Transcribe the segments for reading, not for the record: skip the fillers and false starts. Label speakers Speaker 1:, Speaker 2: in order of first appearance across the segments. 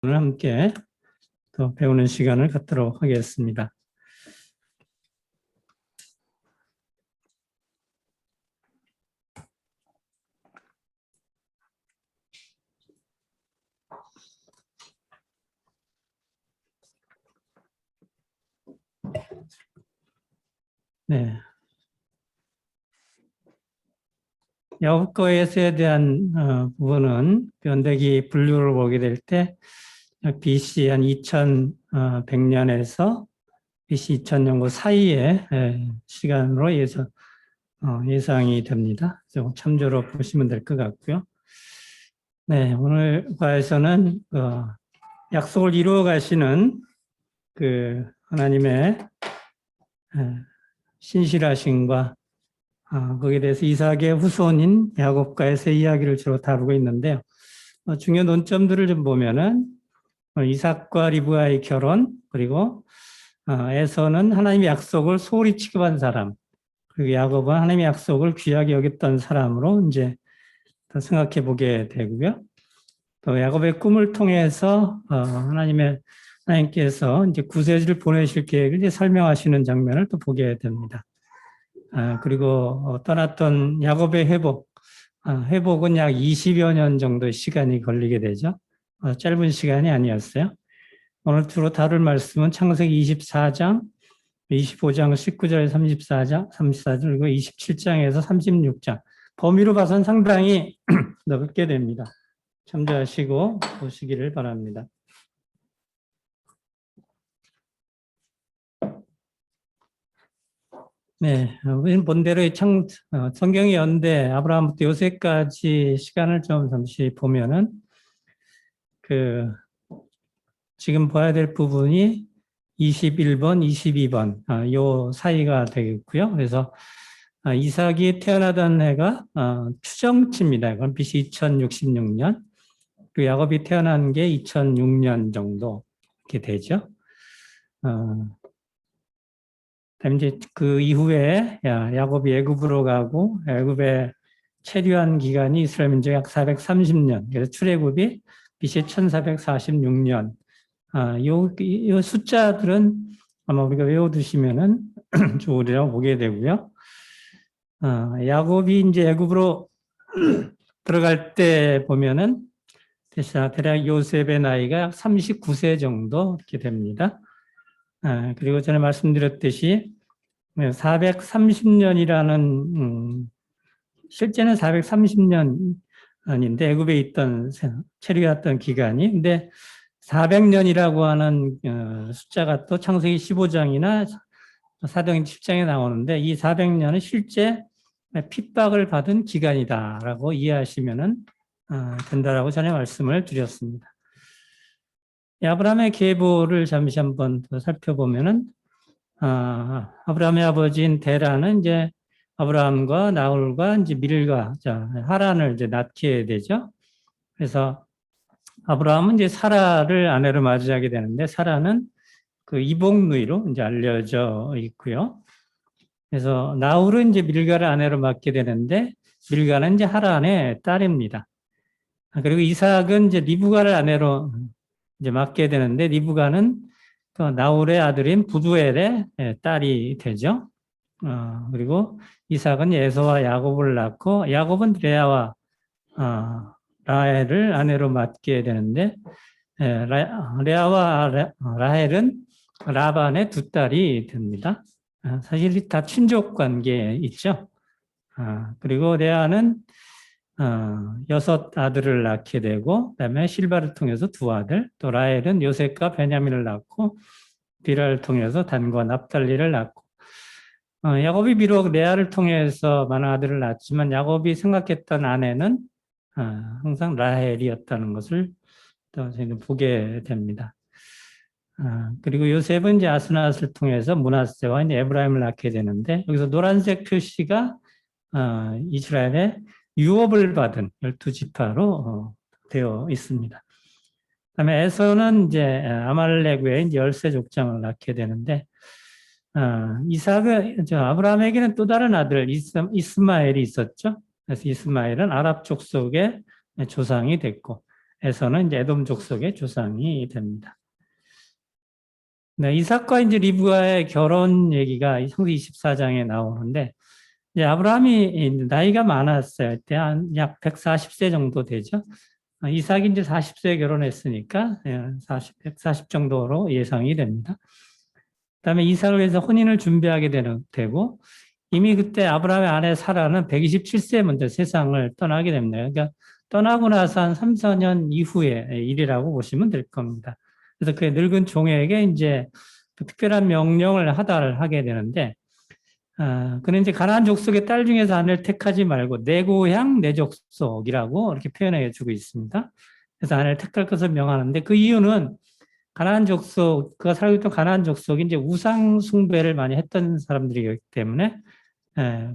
Speaker 1: 오늘 함께 또 배우는 시간을 갖도록 하겠습니다. 네. 야곱과에서에 대한 부분은 변대기 분류를 보게 될 때 BC 한 2100년에서 BC 2000년 사이의 시간으로 예상이 됩니다. 참조로 보시면 될 것 같고요. 네, 오늘 과에서는 약속을 이루어 가시는 그 하나님의 신실하심과 거기에 대해서 이삭의 후손인 야곱과의 이야기를 주로 다루고 있는데요. 중요 논점들을 좀 보면은 이삭과 리브가의 결혼, 그리고 에서는 하나님의 약속을 소홀히 취급한 사람, 그리고 야곱은 하나님의 약속을 귀하게 여겼던 사람으로 이제 더 생각해 보게 되고요. 또 야곱의 꿈을 통해서 하나님께서 이제 구세주를 보내실 계획을 이제 설명하시는 장면을 또 보게 됩니다. 그리고 떠났던 야곱의 회복은 약 20여 년 정도의 시간이 걸리게 되죠. 짧은 시간이 아니었어요. 오늘 주로 다룰 말씀은 창세기 24장, 25장 19절에서 34절, 그리고 27장에서 36장. 범위로 봐선 상당히 넓게 됩니다. 참조하시고 보시기를 바랍니다. 네, 본대로 성경의 연대 아브라함부터 요새까지 시간을 좀 잠시 보면은 지금 봐야 될 부분이 21번, 22번 요 사이가 되겠고요. 그래서 이삭이 태어나던 해가 추정치입니다. 이건 BC 2066년. 그 야곱이 태어난 게 2006년 정도 이렇게 되죠. 이제 그 이후에 야곱이 애굽으로 가고 애굽에 체류한 기간이 이스라엘 민족 약 430년. 그래서 출애굽이 BC 1446년. 요 숫자들은 아마 우리가 외워두시면은 좋으리라고 보게 되고요. 야곱이 이제 애굽으로 들어갈 때 보면은 대략 요셉의 나이가 약 39세 정도 이렇게 됩니다. 그리고 전에 말씀드렸듯이 430년이라는 실제는 430년인데 애굽에 있던 체류했던 기간이 근데 400년이라고 하는 숫자가 또 창세기 15장이나 사도행 10장에 나오는데 이 400년은 실제 핍박을 받은 기간이다라고 이해하시면 된다라고 전에 말씀을 드렸습니다. 아브라함의 계보를 잠시 한번 더 살펴보면은 아브라함의 아버지인 데라는 이제 아브라함과 나홀과 이제 밀가 하란을 이제 낳게 되죠. 그래서 아브라함은 이제 사라를 아내로 맞이하게 되는데 사라는 그 이복누이로 이제 알려져 있고요. 그래서 나홀은 이제 밀가를 아내로 맡게 되는데 밀가는 이제 하란의 딸입니다. 그리고 이삭은 이제 리브가를 아내로 이제 맡게 되는데 리브가는 또 나홀의 아들인 부두엘의 딸이 되죠. 그리고 이삭은 에서와 야곱을 낳고 야곱은 레아와 라헬을 아내로 맡게 되는데 레아와 라헬은 라반의 두 딸이 됩니다. 사실 다 친족 관계에 있죠. 그리고 레아는 6 아들을 낳게 되고 그다음에 실바를 통해서 2 아들, 또 라헬은 요셉과 베냐민을 낳고 비라를 통해서 단과 납달리를 낳고 야곱이 비록 레아를 통해서 많은 아들을 낳았지만 야곱이 생각했던 아내는 항상 라헬이었다는 것을 또 저희는 보게 됩니다. 그리고 요셉은 이제 아스나앗을 통해서 므낫세와 이제 에브라임을 낳게 되는데 여기서 노란색 표시가 이스라엘의 유업을 받은 12지파로 되어 있습니다. 그다음에 에서는 이제 아말렉 외에 이제 13족장을 낳게 되는데 아브라함에게는 또 다른 아들 이스마엘이 있었죠. 그래서 이스마엘은 아랍 족속의 조상이 됐고 에서는 이제 에돔 족속의 조상이 됩니다. 네, 이삭과 이제 리브가의 결혼 얘기가 창세기 24장에 나오는데, 이제 아브라함이 나이가 많았어요. 그때 한 약 140세 정도 되죠. 이삭이 이제 40세에 결혼했으니까 140 정도로 예상이 됩니다. 그다음에 이삭을 위해서 혼인을 준비하게 되고, 이미 그때 아브라함의 아내 사라는 127세에 먼저 세상을 떠나게 됩니다. 그러니까 떠나고 나서 한 3, 4년 이후의 일이라고 보시면 될 겁니다. 그래서 그 늙은 종에게 이제 그 특별한 명령을 하게 되는데, 그는 이제 가나안 족속의 딸 중에서 아내를 택하지 말고 내 고향 내 족속이라고 이렇게 표현해 주고 있습니다. 그래서 아내를 택할 것을 명하는데, 그 이유는 가나안 족속, 그가 살고 있던 가나안 족속이 이제 우상 숭배를 많이 했던 사람들이기 때문에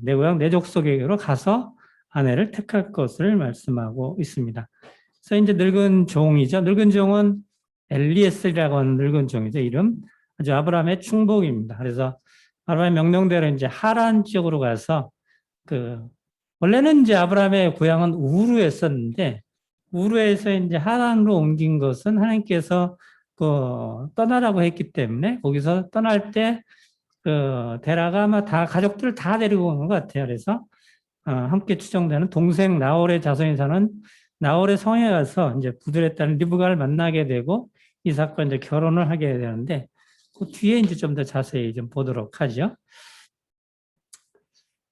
Speaker 1: 내 고향 내 족속에게로 가서 아내를 택할 것을 말씀하고 있습니다. 그래서 이제 늙은 종이죠. 늙은 종은 엘리에셀이라고 하는 늙은 종이죠. 이름. 아주 아브라함의 충복입니다. 그래서 아브라함의 명령대로 이제 하란 지역으로 가서 원래는 이제 아브라함의 고향은 우르였었는데, 우르에서 이제 하란으로 옮긴 것은 하나님께서 떠나라고 했기 때문에, 거기서 떠날 때 데라가 아마 다 가족들을 다 데리고 온 것 같아요. 그래서 함께 추정되는 동생 나홀의 자손이 사는 나홀의 성에 가서 이제 부들의 딸 리브가를 만나게 되고 이삭과 이제 결혼을 하게 되는데, 그 뒤에 이제 좀 더 자세히 좀 보도록 하죠.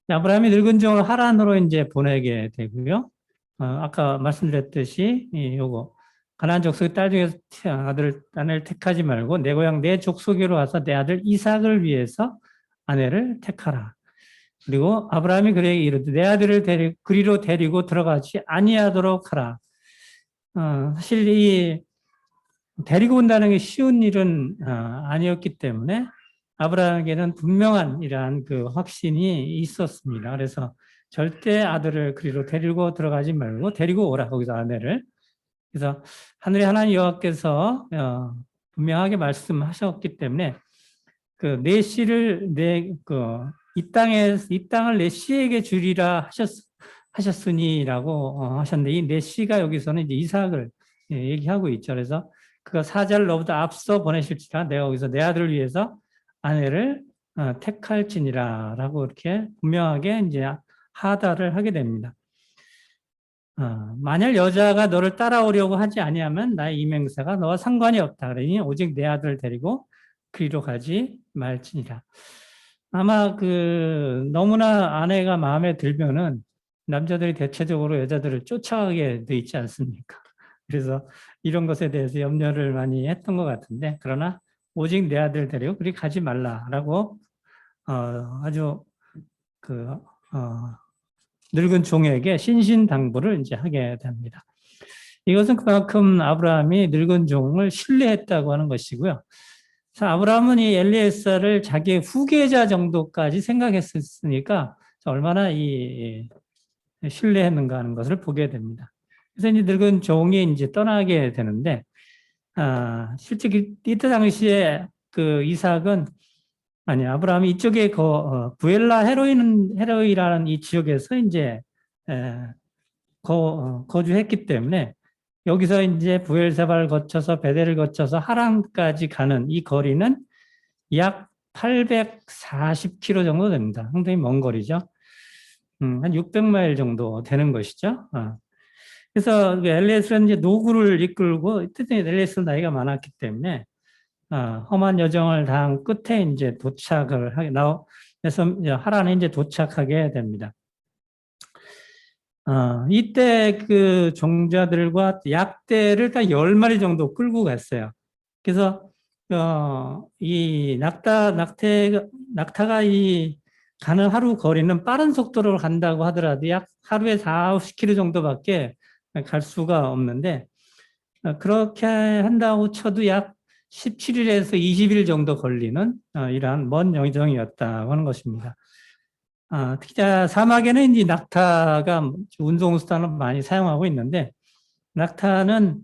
Speaker 1: 아브라함이 늙은 종을 하란으로 이제 보내게 되고요. 아까 말씀드렸듯이 요거 가나안 족속의 딸 중에서 아내를 택하지 말고 내 고향 내 족속으로 와서 내 아들 이삭을 위해서 아내를 택하라. 그리고 아브라함이 그에게 이르되 내 아들을 그리로 데리고 들어가지 아니하도록 하라. 사실 이 데리고 온다는 게 쉬운 일은 아니었기 때문에 아브라함에게는 분명한 이러한 그 확신이 있었습니다. 그래서 절대 아들을 그리로 데리고 들어가지 말고 데리고 오라, 거기서 아내를. 그래서 하늘의 하나님 여호와께서 분명하게 말씀하셨기 때문에 내 씨를 이 땅을 내 씨에게 주리라 하셨으니라고 하셨는데, 이 내 씨가 여기서는 이제 이삭을 얘기하고 있죠. 그래서 그가 사자를 너보다 앞서 보내실지라 내가 거기서 내 아들을 위해서 아내를 택할지니라라고 이렇게 분명하게 이제 하다를 하게 됩니다. 만약 여자가 너를 따라오려고 하지 아니하면 나의 이맹세가 너와 상관이 없다. 그러니 오직 내 아들을 데리고 그리로 가지 말지니라. 아마 너무나 아내가 마음에 들면은 남자들이 대체적으로 여자들을 쫓아가게 돼 있지 않습니까? 그래서 이런 것에 대해서 염려를 많이 했던 것 같은데, 그러나 오직 내 아들 데리고 그리 가지 말라라고 아주 늙은 종에게 신신당부를 이제 하게 됩니다. 이것은 그만큼 아브라함이 늙은 종을 신뢰했다고 하는 것이고요. 아브라함은 이 엘리에셀을 자기의 후계자 정도까지 생각했으니까 얼마나 신뢰했는가 하는 것을 보게 됩니다. 그래서 이제 늙은 종이 이제 떠나게 되는데, 실제 이때 당시에 이삭은 아브라함이 이쪽에 부엘라 헤로이라는 이 지역에서 이제 거주했기 때문에 여기서 이제 부엘세바를 거쳐서 베델을 거쳐서 하란까지 가는 이 거리는 약 840km 정도 됩니다. 상당히 먼 거리죠. 한 600마일 정도 되는 것이죠. 그래서 엘리에셀은 이제 노구를 이끌고, 이때 엘리에셀 나이가 많았기 때문에 험한 여정을 당한 끝에 이제 그래서 하란에 이제 도착하게 됩니다. 이때 그 종자들과 약대를 딱 10마리 정도 끌고 갔어요. 그래서 이 낙타가 가는 하루 거리는 빠른 속도로 간다고 하더라도 약 하루에 4, 50km 정도밖에 갈 수가 없는데, 그렇게 한다고 쳐도 약 17일에서 20일 정도 걸리는 이러한 먼 여정이었다고 하는 것입니다. 특히 사막에는 이제 낙타가 운송수단을 많이 사용하고 있는데, 낙타는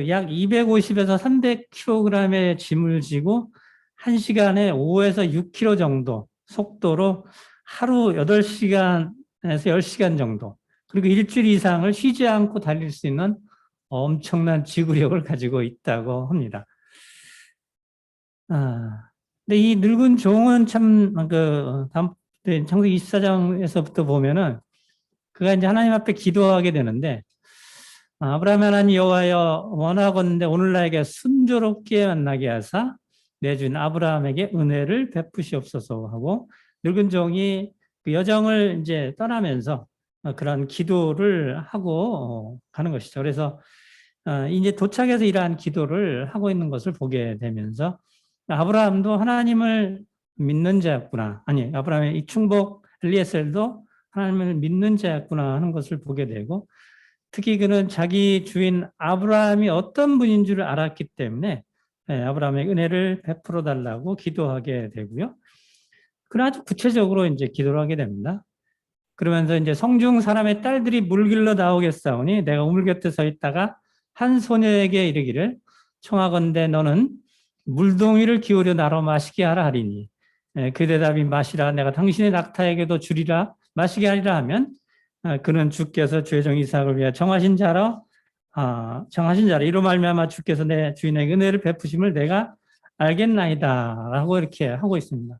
Speaker 1: 약 250에서 300kg의 짐을 지고 1시간에 5에서 6km 정도 속도로 하루 8시간에서 10시간 정도, 그리고 일주일 이상을 쉬지 않고 달릴 수 있는 엄청난 지구력을 가지고 있다고 합니다. 근데 이 늙은 종은 참, 창세기 24장에서부터 보면은 그가 이제 하나님 앞에 기도하게 되는데, 아브라함 하나님 여호와여 원하건대 오늘 나에게 순조롭게 만나게 하사 내 주인 아브라함에게 은혜를 베푸시옵소서 하고 늙은 종이 그 여정을 이제 떠나면서 그런 기도를 하고 가는 것이죠. 그래서 이제 도착해서 이러한 기도를 하고 있는 것을 보게 되면서 아브라함도 하나님을 믿는 자였구나. 아니, 아브라함의 이 충복 엘리에셀도 하나님을 믿는 자였구나 하는 것을 보게 되고 특히 그는 자기 주인 아브라함이 어떤 분인 줄 알았기 때문에 아브라함의 은혜를 베풀어 달라고 기도하게 되고요. 그러나 아주 구체적으로 이제 기도를 하게 됩니다. 그러면서 이제 성중 사람의 딸들이 물길로 나오겠사오니 내가 우물 곁에 서 있다가 한 소녀에게 이르기를 청하건대 너는 물동이를 기울여 나로 마시게 하라 하리니 그 대답이 마시라 내가 당신의 낙타에게도 주리라 마시게 하리라 하면 그는 주께서 주의 종 이삭을 위해 정하신 자라 이로 말미암아 주께서 내 주인에게 은혜를 베푸심을 내가 알겠나이다 라고 이렇게 하고 있습니다.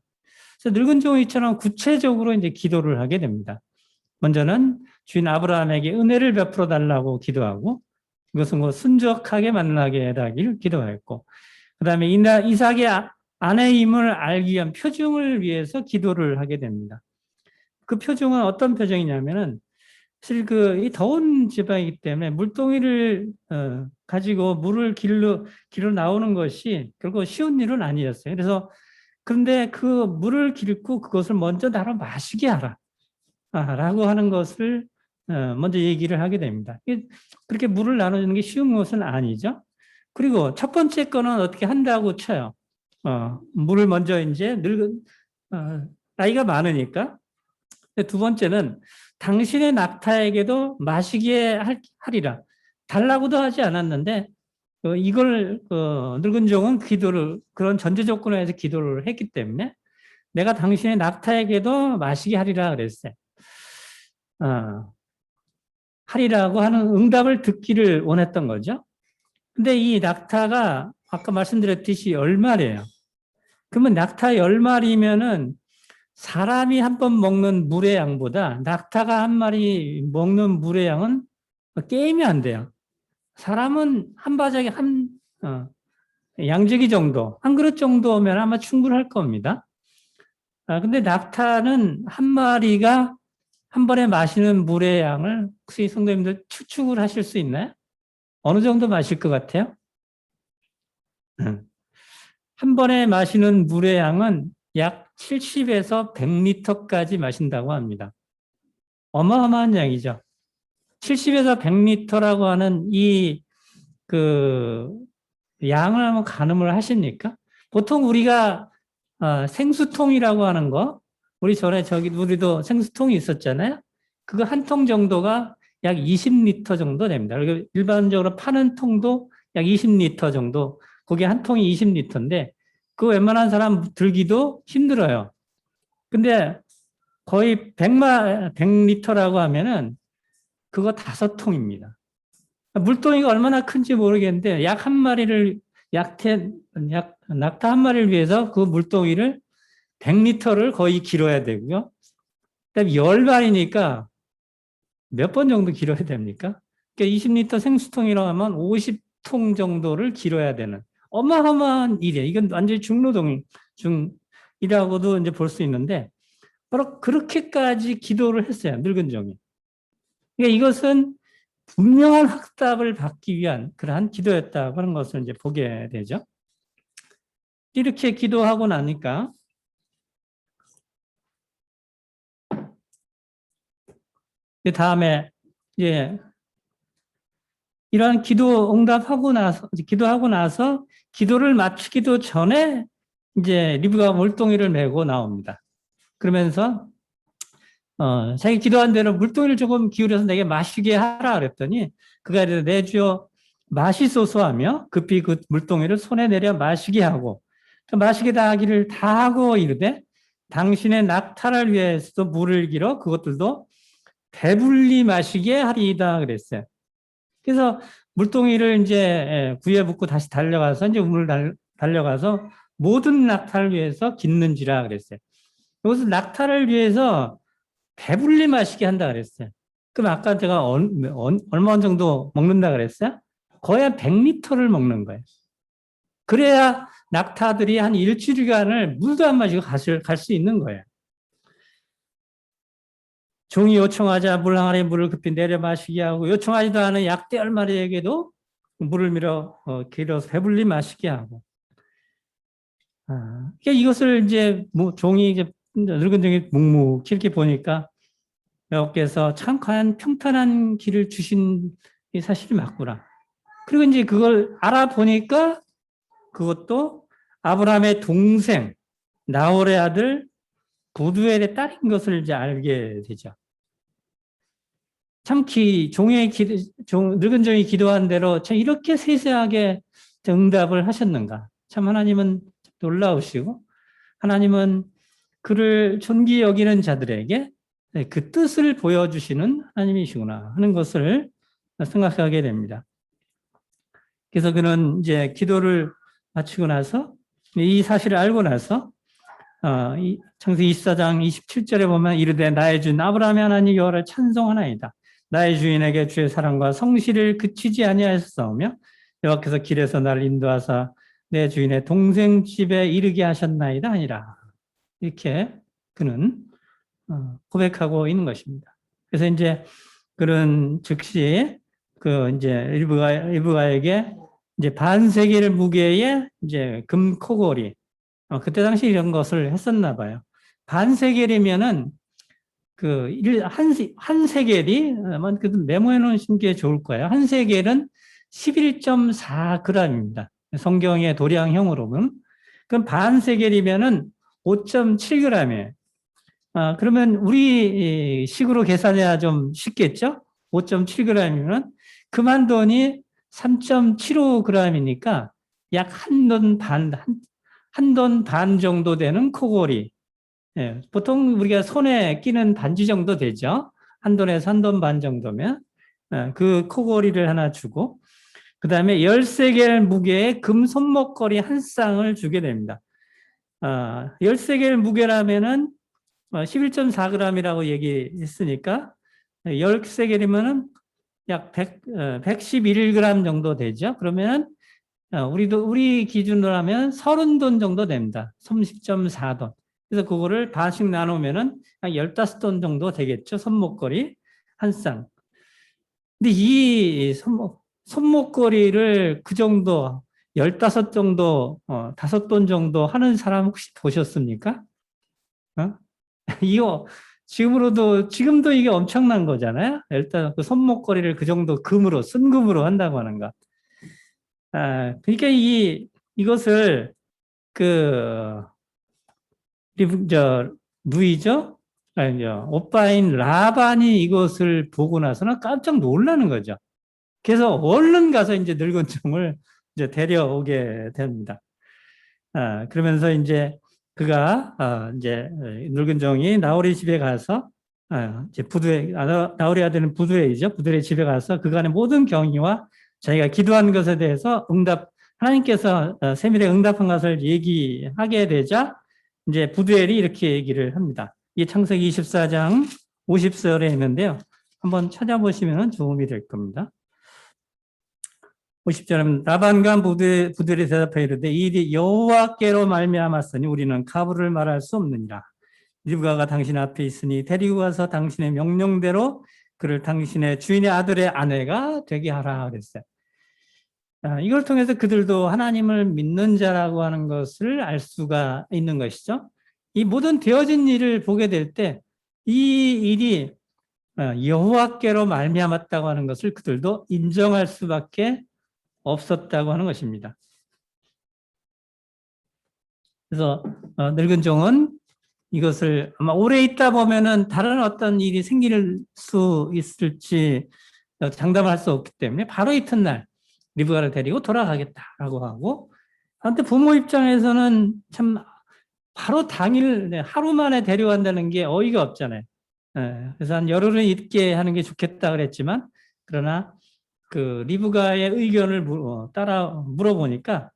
Speaker 1: 그래서 늙은 종이처럼 구체적으로 이제 기도를 하게 됩니다. 먼저는 주인 아브라함에게 은혜를 베풀어 달라고 기도하고 이것은 뭐 순적하게 만나게 해달기를 기도했고 그 다음에 이삭의 아내임을 알기 위한 표징을 위해서 기도를 하게 됩니다. 그 표징은 어떤 표징이냐면은 사실 이 더운 지방이기 때문에 물동이를 가지고 물을 길러 나오는 것이 결국 쉬운 일은 아니었어요. 그래서 그런데 그 물을 길고 그것을 먼저 나로 마시게 하라. 라고 하는 것을 먼저 얘기를 하게 됩니다. 그렇게 물을 나눠주는 게 쉬운 것은 아니죠. 그리고 첫 번째 거는 어떻게 한다고 쳐요. 물을 먼저 이제 나이가 많으니까. 두 번째는 당신의 낙타에게도 마시게 하리라. 달라고도 하지 않았는데 이걸 늙은 종은 그런 전제 조건에서 기도를 했기 때문에 내가 당신의 낙타에게도 마시게 하리라 그랬어요. 하리라고 하는 응답을 듣기를 원했던 거죠. 근데 이 낙타가 아까 말씀드렸듯이 10마리예요. 그러면 낙타 10마리면은 사람이 한 번 먹는 물의 양보다 낙타가 한 마리 먹는 물의 양은 게임이 안 돼요. 사람은 한 바닥에 양재기 정도, 한 그릇 정도면 아마 충분할 겁니다. 근데 낙타는 한 마리가 한 번에 마시는 물의 양을 혹시 성도님들 추측을 하실 수 있나요? 어느 정도 마실 것 같아요? 한 번에 마시는 물의 양은 약 70에서 100리터까지 마신다고 합니다. 어마어마한 양이죠. 70에서 100리터라고 하는 양을 한번 가늠을 하십니까? 보통 우리가 생수통이라고 하는 거, 우리 전에 우리도 생수통이 있었잖아요. 그거 한 통 정도가 약 20리터 정도 됩니다. 그리고 일반적으로 파는 통도 약 20리터 정도, 거기 한 통이 20리터인데, 그 웬만한 사람 들기도 힘들어요. 근데 거의 100리터라고 하면은 그거 5통입니다. 물동이가 얼마나 큰지 모르겠는데, 약 한 마리를, 낙타 한 마리를 위해서 그 물동이를 100리터를 거의 길어야 되고요. 그다음에 10마리니까 몇 번 정도 길어야 됩니까? 그러니까 20리터 생수통이라고 하면 50통 정도를 길어야 되는 어마어마한 일이에요. 이건 완전히 중이라고도 이제 볼 수 있는데, 바로 그렇게까지 기도를 했어요. 늙은 종이. 그러니까 이것은 분명한 확답을 받기 위한 그러한 기도였다고 하는 것을 이제 보게 되죠. 이렇게 기도하고 나니까 다음에 이러한 기도하고 나서 기도를 마치기도 전에 이제 리브가 물동이를 메고 나옵니다. 그러면서 자기 기도한 대로 물동이를 조금 기울여서 내게 마시게 하라 그랬더니 그가 이르되 내 주여 마시소서 하며 급히 그 물동이를 손에 내려 마시게 하고 마시게 다 하기를 다 하고 이르되 당신의 낙타를 위해서도 물을 길어 그것들도 배불리 마시게 하리이다 그랬어요. 그래서 물동이를 이제 구에 묶고 다시 달려가서 이제 우물 달려가서 모든 낙타를 위해서 깃는지라 그랬어요. 여기서 낙타를 위해서 배불리 마시게 한다 그랬어요. 그럼 아까 제가 얼마 정도 먹는다 그랬어요? 거의 한 100리터를 먹는 거예요. 그래야 낙타들이 한 일주일간을 물도 안 마시고 갈 수 있는 거예요. 종이 요청하자 물 항아리에 물을 급히 내려 마시게 하고, 요청하지도 않은 약대 10마리에게도 물을 길어서 배불리 마시게 하고. 그러니까 이것을 이제 종이 이제 늙은 종이 묵묵히 이렇게 보니까 여호와께서 참 과연 평탄한 길을 주신 이 사실이 맞구나. 그리고 이제 그걸 알아보니까 그것도 아브라함의 동생 나홀의 아들 부두엘의 딸인 것을 이제 알게 되죠. 참 늙은 종이 기도한 대로 참 이렇게 세세하게 응답을 하셨는가. 참 하나님은 놀라우시고, 하나님은 그를 존귀 여기는 자들에게 그 뜻을 보여주시는 하나님이시구나 하는 것을 생각하게 됩니다. 그래서 그는 이제 기도를 마치고 나서, 이 사실을 알고 나서 창세기 24장 27절에 보면 이르되 나의 주 아브라함의 하나님 여호와를 찬송하나이다. 나의 주인에게 주의 사랑과 성실을 그치지 아니하였사오며 여호와께서 길에서 나를 인도하사 내 주인의 동생 집에 이르게 하셨나이다 하니라. 이렇게 그는 고백하고 있는 것입니다. 그래서 이제 그는 즉시 이제 리브가에게 이제 반세겔 무게의 이제 금 코골이, 그때 당시 이런 것을 했었나 봐요. 반세겔이면은 한 세겔이 메모해 놓으신 게 좋을 거예요. 한 세겔은 11.4g입니다. 성경의 도량형으로 보면. 그럼 반세겔이면은 5.7g이에요. 그러면 우리 식으로 계산해야 좀 쉽겠죠? 5.7g이면 그만 돈이 3.75g이니까 약 한 돈 반 정도 되는 코골이. 예, 보통 우리가 손에 끼는 반지 정도 되죠. 한 돈에서 한 돈 반 정도면. 그 코골이를 하나 주고, 그 다음에 13개 무게의 금 손목걸이 한 쌍을 주게 됩니다. 13개 무게라면은 11.4g이라고 얘기했으니까 13개이면은 약 111g 정도 되죠. 그러면 우리 기준으로 하면 30돈 정도 됩니다. 30.4돈. 그래서 그거를 반씩 나누면은 한 15돈 정도 되겠죠. 손목걸이 한 쌍. 근데 이 손목걸이를 그 정도 15 정도 5돈 정도 하는 사람 혹시 보셨습니까? 이거 지금도 이게 엄청난 거잖아요. 일단 그 손목걸이를 그 정도 순금으로 한다고 하는 거. 그러니까 이것을 누이죠? 아니죠. 오빠인 라반이 이것을 보고 나서는 깜짝 놀라는 거죠. 그래서 얼른 가서 이제 늙은 종을 이제 데려오게 됩니다. 그러면서 이제 그가 이제 늙은 종이 나홀의 집에 가서 이제 나홀의 아들은 부두엘이죠. 부두엘의 집에 가서 그간의 모든 경위와 자기가 기도한 것에 대해서 하나님께서 세밀하게 응답한 것을 얘기하게 되자 이제 부두엘이 이렇게 얘기를 합니다. 이 창세기 24장 50절에 있는데요. 한번 찾아보시면 도움이 될 겁니다. 50절은 라반과 부두엘이 대답하여 이르되 이 일이 여호와께로 말미암았으니 우리는 가부를 말할 수 없느니라. 리브가가 당신 앞에 있으니 데리고 가서 당신의 명령대로 그를 당신의 주인의 아들의 아내가 되게 하라 그랬어요. 이걸 통해서 그들도 하나님을 믿는 자라고 하는 것을 알 수가 있는 것이죠. 이 모든 되어진 일을 보게 될 때 이 일이 여호와께로 말미암았다고 하는 것을 그들도 인정할 수밖에 없었다고 하는 것입니다. 그래서 늙은 종은 이것을 아마 오래 있다 보면은 다른 어떤 일이 생길 수 있을지 장담할 수 없기 때문에 바로 이튿날 리브가를 데리고 돌아가겠다라고 하고, 한때 부모 입장에서는 참 바로 당일 하루 만에 데려간다는 게 어이가 없잖아요. 그래서 한 열흘은 있게 하는 게 좋겠다 그랬지만, 그러나 그 리브가의 의견을 따라 물어보니까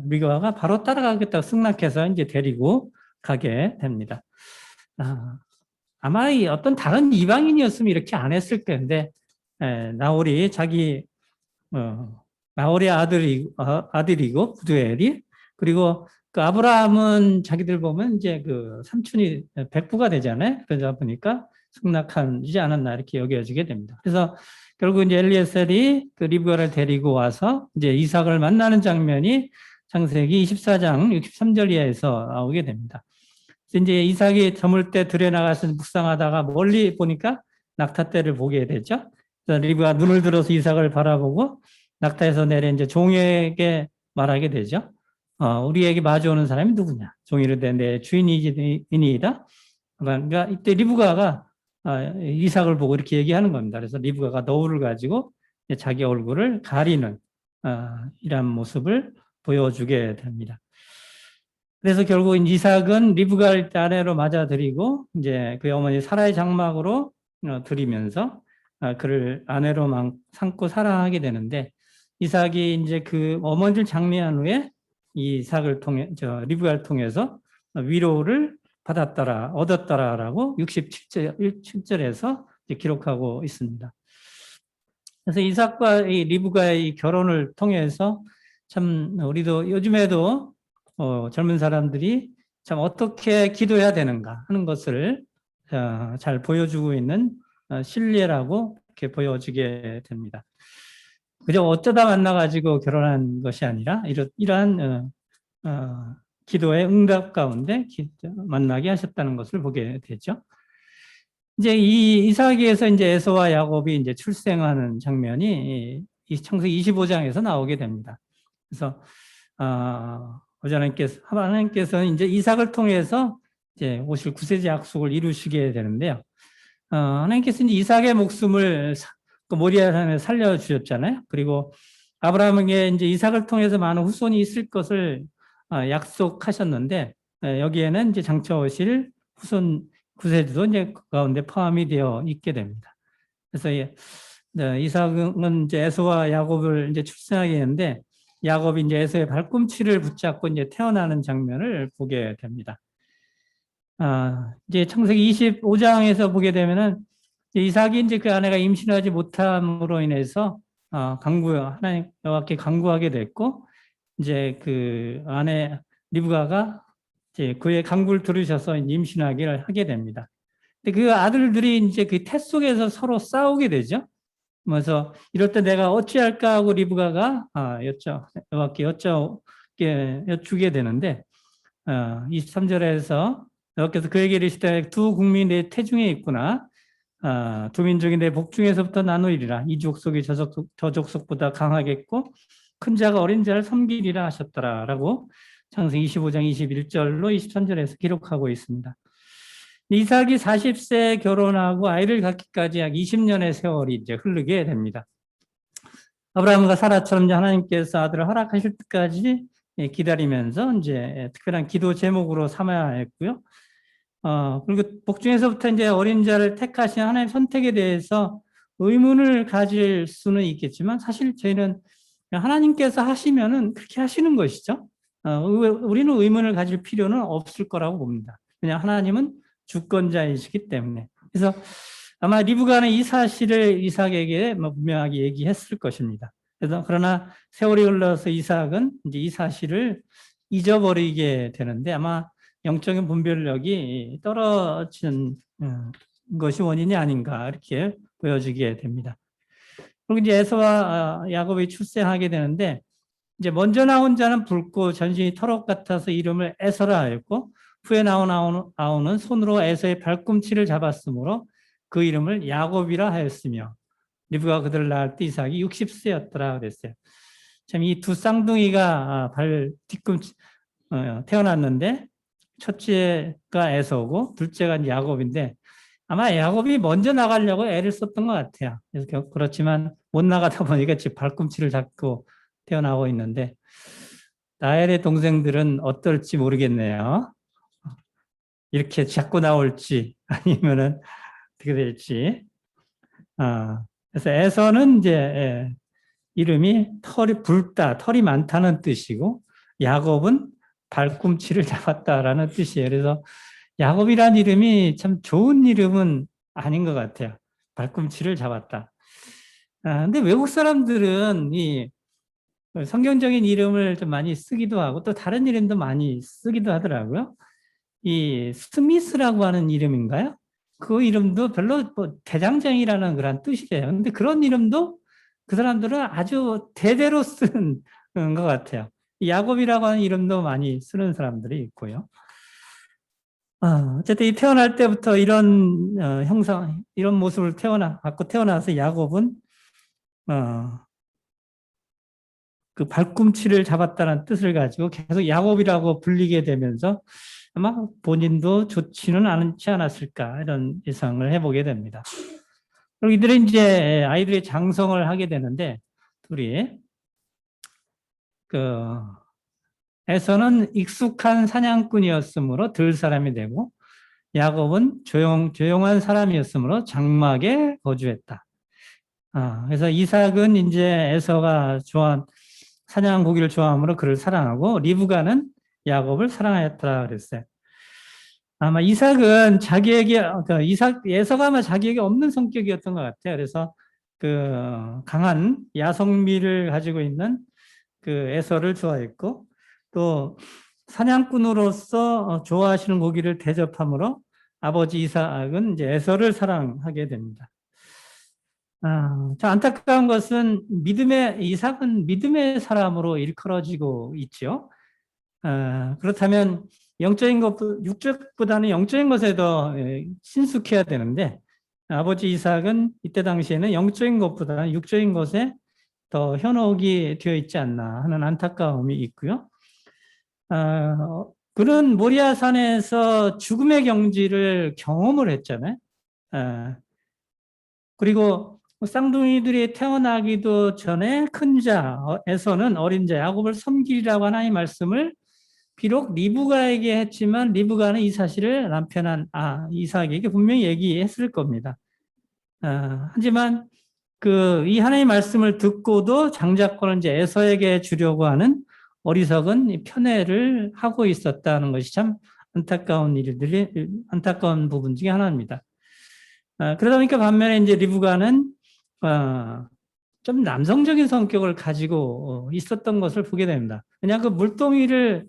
Speaker 1: 리브가가 바로 따라가겠다고 승낙해서 이제 데리고 가게 됩니다. 아마 어떤 다른 이방인이었으면 이렇게 안 했을 텐데 나홀이 자기 나홀의 아들이고 부두엘이, 그리고 그 아브라함은 자기들 보면 이제 그 삼촌이 백부가 되잖아요. 그러다 보니까 승낙하지 않았나 이렇게 여겨지게 됩니다. 그래서 결국 이제 엘리에셀이 그 리브가를 데리고 와서 이제 이삭을 만나는 장면이 창세기 24장 63절 이하에서 나오게 됩니다. 그래서 이제 이삭이 저물 때 들에 나가서 묵상하다가 멀리 보니까 낙타떼를 보게 되죠. 그래서 리브가 눈을 들어서 이삭을 바라보고 낙타에서 내려 이제 종에게 말하게 되죠. 우리에게 마주오는 사람이 누구냐? 종이를 내 주인이니이다. 그러니까 이때 리브가가 이삭을 보고 이렇게 얘기하는 겁니다. 그래서 리브가가 너울을 가지고 자기 얼굴을 가리는 이런 모습을 보여주게 됩니다. 그래서 결국 이삭은 리브가를 아내로 맞아들이고 이제 그의 어머니 사라의 장막으로 들이면서 그를 아내로 삼고 사랑하게 되는데, 이삭이 이제 그 어머니를 장례한 후에 이삭을 통해 리브가를 통해서 위로를 얻었더라라고 67절에서 기록하고 있습니다. 그래서 이삭과 이 리브가의 이 결혼을 통해서 참 우리도 요즘에도 젊은 사람들이 참 어떻게 기도해야 되는가 하는 것을 잘 보여주고 있는 신뢰라고 이렇게 보여지게 됩니다. 그저 어쩌다 만나가지고 결혼한 것이 아니라 이러한 기도의 응답 가운데 만나게 하셨다는 것을 보게 되죠. 이제 이 이삭에서 이제 에서와 야곱이 이제 출생하는 장면이 이 창세기 25장에서 나오게 됩니다. 그래서 하나님께서는 이제 이삭을 통해서 이제 오실 구세주 약속을 이루시게 되는데요. 하나님께서 이제 이삭의 목숨을 모리아 산에 살려주셨잖아요. 그리고 아브라함에게 이제 이삭을 통해서 많은 후손이 있을 것을 약속하셨는데, 여기에는 이제 장차 오실 후손 구세주도 이제 그 가운데 포함이 되어 있게 됩니다. 그래서 이삭은 이제 에서와 야곱을 이제 출생하게 했는데, 야곱이 이제 에서의 발꿈치를 붙잡고 이제 태어나는 장면을 보게 됩니다. 이제 창세기 25장에서 보게 되면은 이삭이 이제 그 아내가 임신하지 못함으로 인해서 하나님 여호와께 간구하게 됐고, 이제 그 아내 리브가가 이제 그의 간구를 들으셔서 임신하기를 하게 됩니다. 근데 그 아들들이 이제 그 태 속에서 서로 싸우게 되죠. 그래서 이럴 때 내가 어찌할까 하고 리브가가 여호와께 여쭈게 되는데, 23절에서 여호와께서 그에게 이르시되 두 국민이 내 태중에 있구나. 두 민족이 내 복중에서부터 나누리라. 이 족속이 저 족속보다 강하겠고 큰 자가 어린 자를 섬기리라 하셨더라라고 창세기 25장 21절로 23절에서 기록하고 있습니다. 이삭이 40세에 결혼하고 아이를 갖기까지 약 20년의 세월이 이제 흐르게 됩니다. 아브라함과 사라처럼 하나님께서 아들을 허락하실 때까지 기다리면서 이제 특별한 기도 제목으로 삼아야 했고요. 그리고 복중에서부터 이제 어린 자를 택하신 하나님의 선택에 대해서 의문을 가질 수는 있겠지만, 사실 저희는 하나님께서 하시면은 그렇게 하시는 것이죠. 우리는 의문을 가질 필요는 없을 거라고 봅니다. 그냥 하나님은 주권자이시기 때문에. 그래서 아마 리브가는 이 사실을 이삭에게 분명하게 얘기했을 것입니다. 그러나 세월이 흘러서 이삭은 이제 이 사실을 잊어버리게 되는데, 아마 영적인 분별력이 떨어진 것이 원인이 아닌가 이렇게 보여지게 됩니다. 그리고 이제 에서와 야곱이 출생하게 되는데, 이제 먼저 나온 자는 붉고 전신이 털옷 같아서 이름을 에서라 하였고, 후에 나오는 손으로 에서의 발꿈치를 잡았으므로 그 이름을 야곱이라 하였으며, 리브가 그들을 낳을 때 이삭이 60세였더라 그랬어요. 참 이 두 쌍둥이가 뒤꿈치 태어났는데, 첫째가 에서고 둘째가 야곱인데, 아마 야곱이 먼저 나가려고 애를 썼던 것 같아요. 그래서 그렇지만 못 나가다 보니까 지금 발꿈치를 잡고 태어나고 있는데, 라헬의 동생들은 어떨지 모르겠네요. 이렇게 잡고 나올지 아니면은 어떻게 될지. 그래서 에서는 이제 이름이 털이 붉다, 털이 많다는 뜻이고 야곱은 발꿈치를 잡았다라는 뜻이에요. 그래서 야곱이라는 이름이 참 좋은 이름은 아닌 것 같아요. 발꿈치를 잡았다. 근데 외국 사람들은 이 성경적인 이름을 좀 많이 쓰기도 하고 또 다른 이름도 많이 쓰기도 하더라고요. 이 스미스라고 하는 이름인가요? 그 이름도 별로 뭐 대장장이라는 그런 뜻이에요. 근데 그런 이름도 그 사람들은 아주 대대로 쓰는 것 같아요. 야곱이라고 하는 이름도 많이 쓰는 사람들이 있고요. 어쨌든 이 태어날 때부터 이런 형상, 이런 모습을 갖고 태어나서 야곱은 그 발꿈치를 잡았다는 뜻을 가지고 계속 야곱이라고 불리게 되면서 아마 본인도 좋지는 않지 않았을까 이런 예상을 해보게 됩니다. 그리고 이들은 이제 아이들의 장성을 하게 되는데 둘이 그 에서는 익숙한 사냥꾼이었으므로 들 사람이 되고 야곱은 조용한 사람이었으므로 장막에 거주했다. 그래서 이삭은 이제 에서가 사냥 고기를 좋아하므로 그를 사랑하고 리브가는 야곱을 사랑하였다 그랬어요. 아마 이삭은 에서가 아마 자기에게 없는 성격이었던 것 같아요. 그래서 그 강한 야성미를 가지고 있는 그 에서를 좋아했고 또 사냥꾼으로서 좋아하시는 고기를 대접함으로 아버지 이삭은 이제 에서를 사랑하게 됩니다. 참 안타까운 것은 이삭은 믿음의 사람으로 일컬어지고 있죠. 그렇다면 육적보다는 영적인 것에 더 신숙해야 되는데 아버지 이삭은 이때 당시에는 영적인 것보다는 육적인 것에 더 현혹이 되어 있지 않나 하는 안타까움이 있고요. 그는 모리아산에서 죽음의 경지를 경험을 했잖아요. 그리고 쌍둥이들이 태어나기도 전에 큰 자에서는 어린 자 야곱을 섬기라고 하나님의 말씀을 비록 리브가에게 했지만 리브가는 이 사실을 남편한 이삭에게 분명히 얘기했을 겁니다. 하지만 이 하나님의 말씀을 듣고도 장자권을 이제 에서에게 주려고 하는 어리석은 편애를 하고 있었다는 것이 참 안타까운 부분 중에 하나입니다. 그러다 보니까 반면에 이제 리브가는 좀 남성적인 성격을 가지고 있었던 것을 보게 됩니다. 그냥 그 물동이를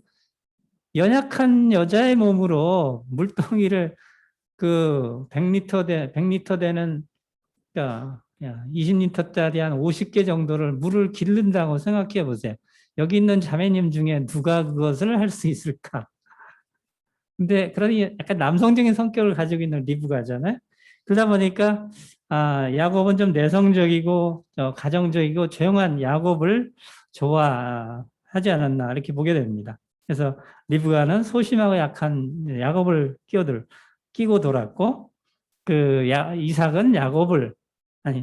Speaker 1: 연약한 여자의 몸으로 물동이를 그 100리터 되는 그러니까 20리터짜리 한 50개 정도를 물을 기른다고 생각해 보세요. 여기 있는 자매님 중에 누가 그것을 할 수 있을까? 근데 그러니 약간 남성적인 성격을 가지고 있는 리브가잖아요. 그러다 보니까 야곱은 좀 내성적이고 가정적이고 조용한 야곱을 좋아하지 않았나 이렇게 보게 됩니다. 그래서 리브가는 소심하고 약한 야곱을 끼고 돌았고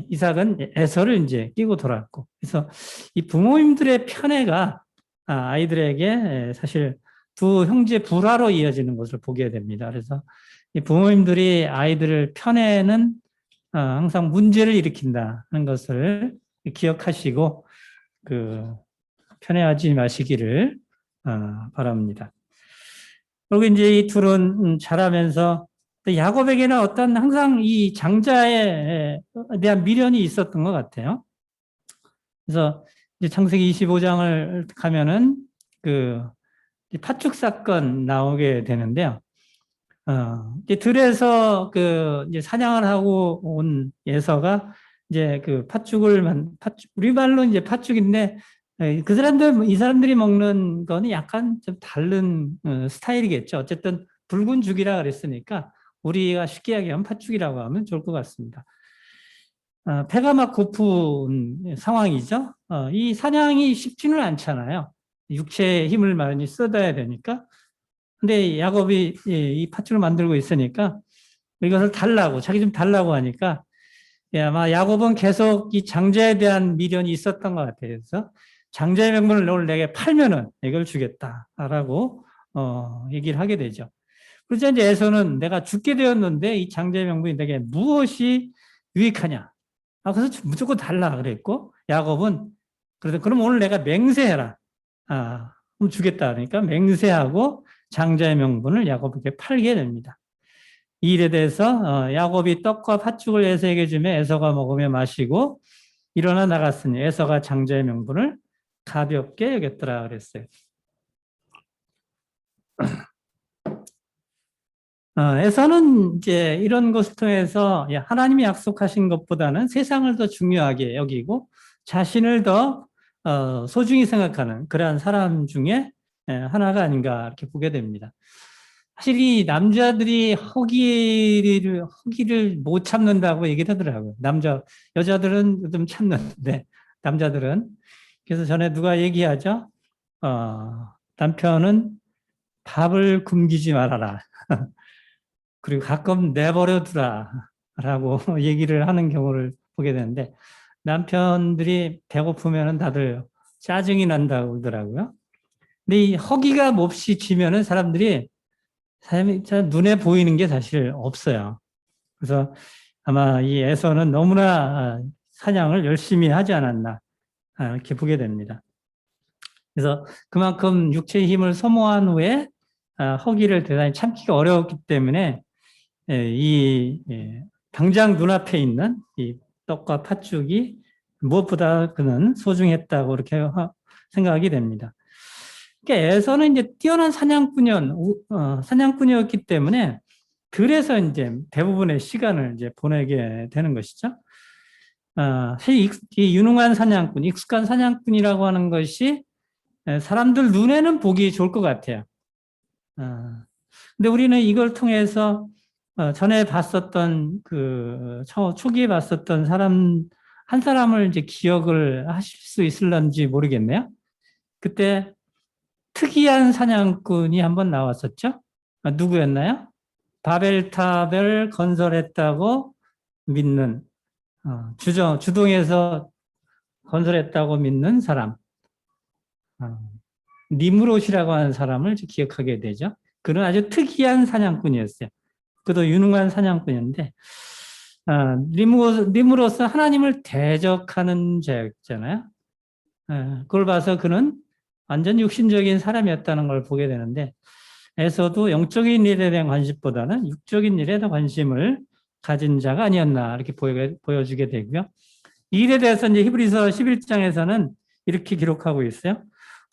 Speaker 1: 이삭은 에서를 이제 끼고 돌았고 그래서 이 부모님들의 편애가 아이들에게 사실 두 형제 불화로 이어지는 것을 보게 됩니다. 그래서 이 부모님들이 아이들을 편애는 항상 문제를 일으킨다는 것을 기억하시고 편애하지 마시기를 바랍니다. 그리고 이제 이 둘은 자라면서 야곱에게는 항상 이 장자에 대한 미련이 있었던 것 같아요. 그래서 이제 창세기 25장을 가면은 팥죽 사건 나오게 되는데요. 이제 들에서 이제 사냥을 하고 온 에서가 이제 우리말로 이제 팥죽인데 이 사람들이 먹는 거는 약간 좀 다른 스타일이겠죠. 어쨌든 붉은 죽이라 그랬으니까 우리가 쉽게 이야기하면 팥죽이라고 하면 좋을 것 같습니다. 배가 막 고픈 상황이죠. 이 사냥이 쉽지는 않잖아요. 육체의 힘을 많이 쏟아야 되니까. 근데 야곱이 이 팥죽을 만들고 있으니까 이것을 자기 좀 달라고 하니까 아마 야곱은 계속 이 장자에 대한 미련이 있었던 것 같아요. 그래서 장자의 명분을 오늘 내게 팔면은 이걸 주겠다라고 얘기를 하게 되죠. 그래서 이제 에서는 내가 죽게 되었는데 이 장자의 명분이 내게 무엇이 유익하냐? 그래서 무조건 달라 그랬고, 야곱은 그래서 그럼 오늘 내가 맹세해라. 그럼 주겠다. 그러니까 맹세하고 장자의 명분을 야곱에게 팔게 됩니다. 이 일에 대해서 야곱이 떡과 팥죽을 에서에게 주며 에서가 먹으며 마시고 일어나 나갔으니 에서가 장자의 명분을 가볍게 여겼더라 그랬어요. 에서는 이제 이런 것을 통해서 하나님이 약속하신 것보다는 세상을 더 중요하게 여기고 자신을 더 소중히 생각하는 그러한 사람 중에 하나가 아닌가 이렇게 보게 됩니다. 사실 이 남자들이 허기를 못 참는다고 얘기를 하더라고요. 여자들은 좀 참는데 남자들은. 그래서 전에 누가 얘기하죠. 남편은 밥을 굶기지 말아라. 그리고 가끔 내버려 두라. 라고 얘기를 하는 경우를 보게 되는데 남편들이 배고프면 다들 짜증이 난다고 그러더라고요. 근데 이 허기가 몹시 지면은 사람이 눈에 보이는 게 사실 없어요. 그래서 아마 이 에서는 너무나 사냥을 열심히 하지 않았나 이렇게 보게 됩니다. 그래서 그만큼 육체의 힘을 소모한 후에 허기를 대단히 참기가 어려웠기 때문에 당장 눈앞에 있는 이 떡과 팥죽이 무엇보다 그는 소중했다고 이렇게 생각이 됩니다. 그러니까 에서는 이제 뛰어난 사냥꾼이었기 때문에 들에서 이제 대부분의 시간을 이제 보내게 되는 것이죠. 사실 이 유능한 사냥꾼, 익숙한 사냥꾼이라고 하는 것이 사람들 눈에는 보기 좋을 것 같아요. 근데 우리는 이걸 통해서 전에 봤었던 초기에 봤었던 한 사람을 이제 기억을 하실 수 있을런지 모르겠네요. 그때 특이한 사냥꾼이 한번 나왔었죠. 누구였나요? 바벨탑을 건설했다고 믿는 주동에서 건설했다고 믿는 사람, 니므롯이라고 하는 사람을 기억하게 되죠. 그는 아주 특이한 사냥꾼이었어요. 그도 유능한 사냥꾼인데 니므롯은 하나님을 대적하는 자였잖아요. 그걸 봐서 그는 완전 육신적인 사람이었다는 걸 보게 되는데 에서도 영적인 일에 대한 관심보다는 육적인 일에 더 관심을 가진 자가 아니었나 이렇게 보여주게 되고요. 이 일에 대해서 이제 히브리서 11장에서는 이렇게 기록하고 있어요.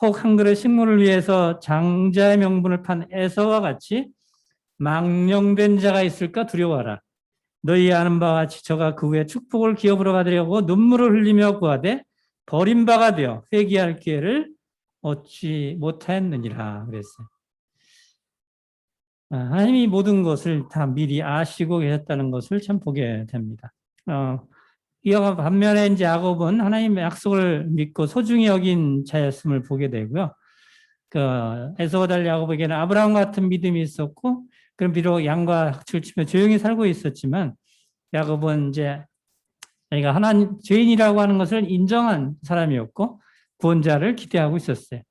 Speaker 1: 혹 한 그릇 식물을 위해서 장자의 명분을 판 에서와 같이 망령된 자가 있을까 두려워하라. 너희 아는 바와 같이 저가 그 후에 축복을 기업으로 받으려고 눈물을 흘리며 구하되 버림바가 되어 회개할 기회를 얻지 못하였느니라 그랬어요. 하나님이 모든 것을 다 미리 아시고 계셨다는 것을 참 보게 됩니다. 이와 반면에 이제 야곱은 하나님의 약속을 믿고 소중히 여긴 자였음을 보게 되고요. 에서와 달리 야곱에게는 아브라함 같은 믿음이 있었고, 그럼 비록 양과 학치를 치며 조용히 살고 있었지만, 야곱은 이제 자기가 하나님 죄인이라고 하는 것을 인정한 사람이었고, 구원자를 기대하고 있었어요.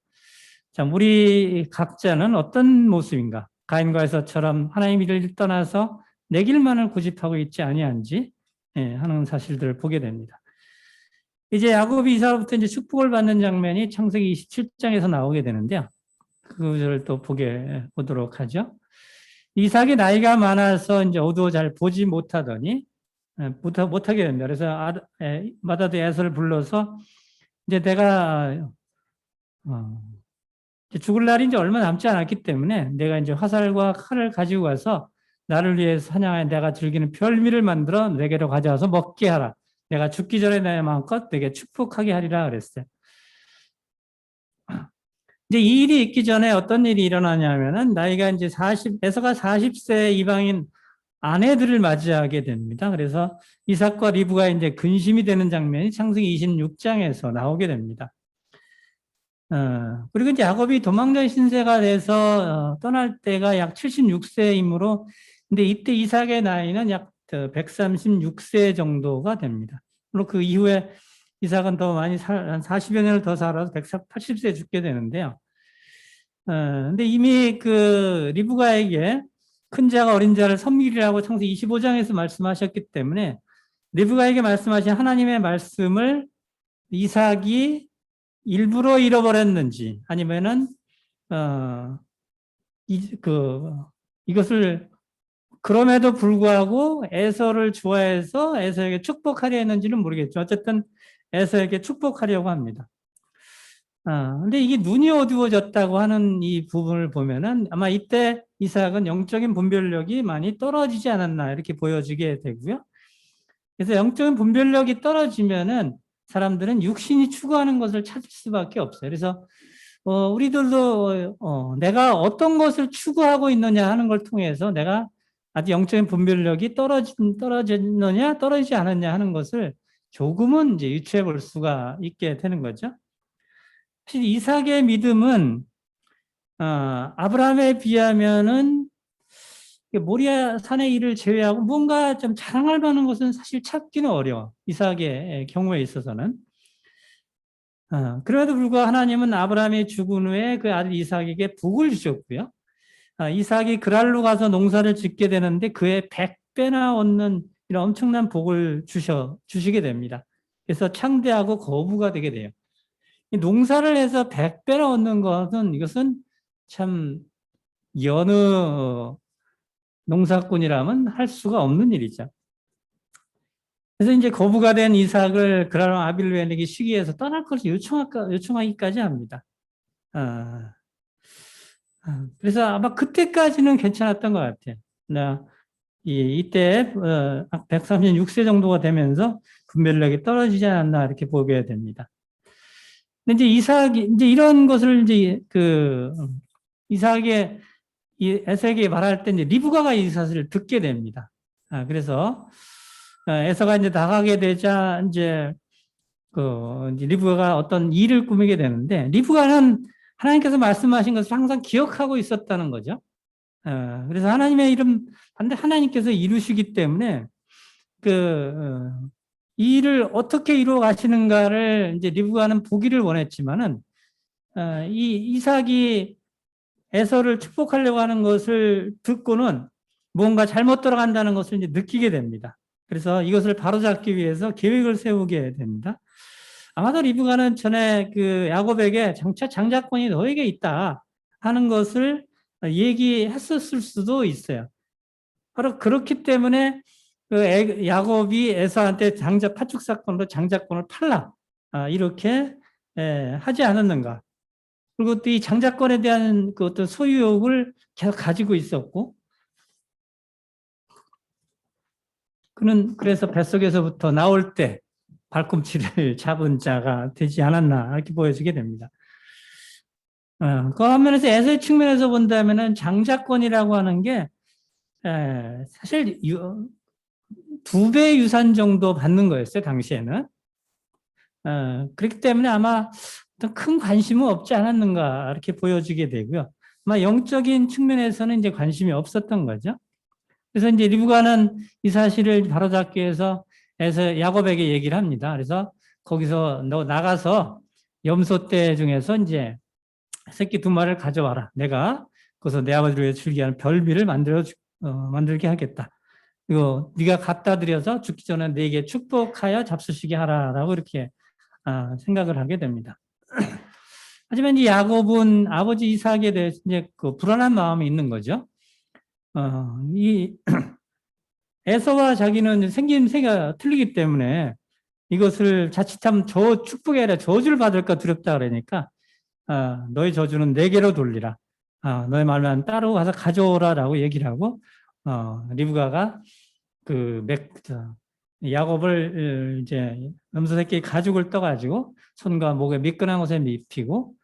Speaker 1: 자, 우리 각자는 어떤 모습인가? 가인과 에서처럼 하나님 일을 떠나서 내 길만을 고집하고 있지 아니한지 하는 사실들을 보게 됩니다. 이제 야곱이 이사로부터 이제 축복을 받는 장면이 창세기 27장에서 나오게 되는데요. 그것을 또 보도록 하죠. 이삭이 나이가 많아서 이제 어두워 잘 보지 못하더니 못하게 됩니다. 그래서 마다도 에서를 불러서 이제 내가 죽을 날이 이제 얼마 남지 않았기 때문에 내가 이제 화살과 칼을 가지고 가서 나를 위해서 사냥하여 내가 즐기는 별미를 만들어 내게로 가져와서 먹게 하라. 내가 죽기 전에 내 마음껏 내게 축복하게 하리라 그랬어요. 이제 이 일이 있기 전에 어떤 일이 일어나냐면은 나이가 이제 에서가 40세 이방인 아내들을 맞이하게 됩니다. 그래서 이삭과 리브가 이제 근심이 되는 장면이 창세기 26장에서 나오게 됩니다. 그리고 이제 야곱이 도망자 신세가 돼서 떠날 때가 약 76세이므로 근데 이때 이삭의 나이는 약 136세 정도가 됩니다. 물론 그 이후에 이삭은 더 많이 한 40여 년을 더 살아서 180세에 죽게 되는데요. 근데 이미 그 리브가에게 큰 자가 어린 자를 섬기리라고 창세기 25장에서 말씀하셨기 때문에 리브가에게 말씀하신 하나님의 말씀을 이삭이 일부러 잃어버렸는지 아니면은 이것을 그럼에도 불구하고 에서를 좋아해서 에서에게 축복하려 했는지는 모르겠죠. 어쨌든 에서에게 축복하려고 합니다. 근데 이게 눈이 어두워졌다고 하는 이 부분을 보면은 아마 이때 이삭은 영적인 분별력이 많이 떨어지지 않았나 이렇게 보여지게 되고요. 그래서 영적인 분별력이 떨어지면은 사람들은 육신이 추구하는 것을 찾을 수밖에 없어요. 그래서 우리들도 내가 어떤 것을 추구하고 있느냐 하는 걸 통해서 내가 아직 영적인 분별력이 떨어졌느냐 떨어지지 않았냐 하는 것을 조금은 이제 유추해 볼 수가 있게 되는 거죠. 사실 이삭의 믿음은 아브라함에 비하면은 모리아 산의 일을 제외하고 뭔가 좀 자랑할 만한 것은 사실 찾기는 어려워. 이삭의 경우에 있어서는. 그럼에도 불구하고 하나님은 아브라함이 죽은 후에 그 아들 이삭에게 복을 주셨고요. 이삭이 그랄로 가서 농사를 짓게 되는데 그의 100배나 얻는 이런 엄청난 복을 주시게 됩니다. 그래서 창대하고 거부가 되게 돼요. 농사를 해서 100배나 얻는 것은 이것은 참 여느 농사꾼이라면 할 수가 없는 일이죠. 그래서 이제 거부가 된 이삭을 그랄로 아빌루엘에게 시기해서 떠날 것을 요청하기까지 합니다. 그래서 아마 그때까지는 괜찮았던 것 같아요. 이때 136세 정도가 되면서 분별력이 떨어지지 않았나 이렇게 보게 됩니다. 근데 이제 이삭이 이제 이런 것을 이제 이삭의 에서에게 말할 때 이제 리브가가 이 사실을 듣게 됩니다. 그래서 에서가 이제 나가게 되자 이제 리브가가 어떤 일을 꾸미게 되는데 리브가는 하나님께서 말씀하신 것을 항상 기억하고 있었다는 거죠. 그래서 하나님의 이름 반드시 하나님께서 이루시기 때문에 이 일을 어떻게 이루어 가시는가를 이제 리브가는 보기를 원했지만은 이 이삭이 에서를 축복하려고 하는 것을 듣고는 뭔가 잘못 돌아간다는 것을 이제 느끼게 됩니다. 그래서 이것을 바로잡기 위해서 계획을 세우게 됩니다. 아마도 리브가는 전에 야곱에게 장차 장자권이 너에게 있다 하는 것을 얘기했었을 수도 있어요. 바로 그렇기 때문에 야곱이 에서한테 파축 사건으로 장자권을 팔라 이렇게 하지 않았는가. 그리고 또 이 장자권에 대한 그 어떤 소유욕을 계속 가지고 있었고, 그는 그래서 뱃속에서부터 나올 때 발꿈치를 잡은 자가 되지 않았나 이렇게 보여지게 됩니다. 그 한면에서 에서의 측면에서 본다면은 장자권이라고 하는 게 사실 2배 유산 정도 받는 거였어요 당시에는. 그렇기 때문에 아마 어떤 큰 관심은 없지 않았는가 이렇게 보여지게 되고요. 아마 영적인 측면에서는 이제 관심이 없었던 거죠. 그래서 이제 리브가는 이 사실을 바로잡기 위해서 야곱에게 얘기를 합니다. 그래서 거기서 너 나가서 염소떼 중에서 이제 새끼 2마리를 가져와라. 내가 거기서 내 아버지를 위해 즐기하는 별미를 만들게 하겠다. 그리고 네가 갖다 드려서 죽기 전에 네게 축복하여 잡수시게 하라라고 이렇게 생각을 하게 됩니다. 하지만 이 야곱은 아버지 이삭에 대해서 이제 불안한 마음이 있는 거죠. 이 에서와 자기는 생김새가 틀리기 때문에 이것을 자칫하면 축복이 아니라 저주를 받을까 두렵다 그러니까 너의 저주는 내게로 돌리라. 너의 말만 따로 와서 가져오라라고 얘기를 하고 리브가가 야곱을 이제 염소 새끼 가죽을 떠가지고 손과 목에 미끈한 옷에 입히고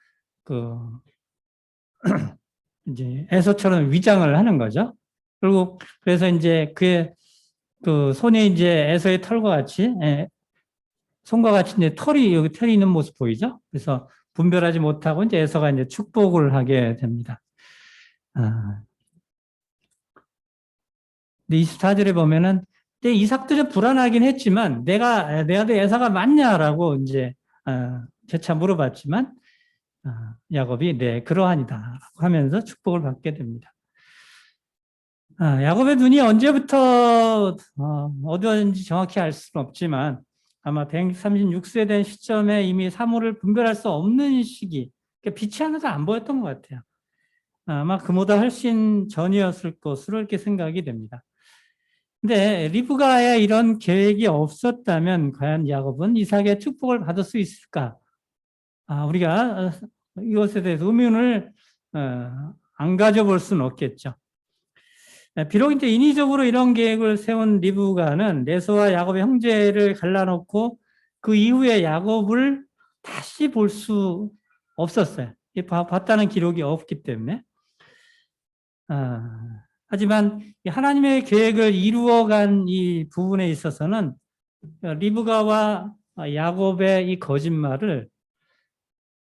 Speaker 1: 이제 에서처럼 위장을 하는 거죠. 그리고 그래서 이제 그의 손에 이제 에서의 털과 같이 손과 같이 이제 여기 털이 있는 모습 보이죠? 그래서 분별하지 못하고 이제 에서가 이제 축복을 하게 됩니다. 근데 24절에 보면은 이삭도 좀 불안하긴 했지만 내 아들 에서가 맞냐라고 이제 재차 물어봤지만 야곱이 네 그러하니다 하면서 축복을 받게 됩니다. 야곱의 눈이 언제부터 어두웠는지 정확히 알 수는 없지만 아마 136세 된 시점에 이미 사물을 분별할 수 없는 시기, 그러니까 빛이 하나도 안 보였던 것 같아요. 아마 그보다 훨씬 전이었을 것으로 이렇게 생각이 됩니다. 근데 리브가에 이런 계획이 없었다면 과연 야곱은 이삭의 축복을 받을 수 있을까? 우리가 이것에 대해서 의문을 안 가져볼 수는 없겠죠. 비록 이제 인위적으로 이런 계획을 세운 리브가는 레서와 야곱의 형제를 갈라놓고 그 이후에 야곱을 다시 볼 수 없었어요. 봤다는 기록이 없기 때문에. 하지만 하나님의 계획을 이루어간 이 부분에 있어서는 리브가와 야곱의 이 거짓말을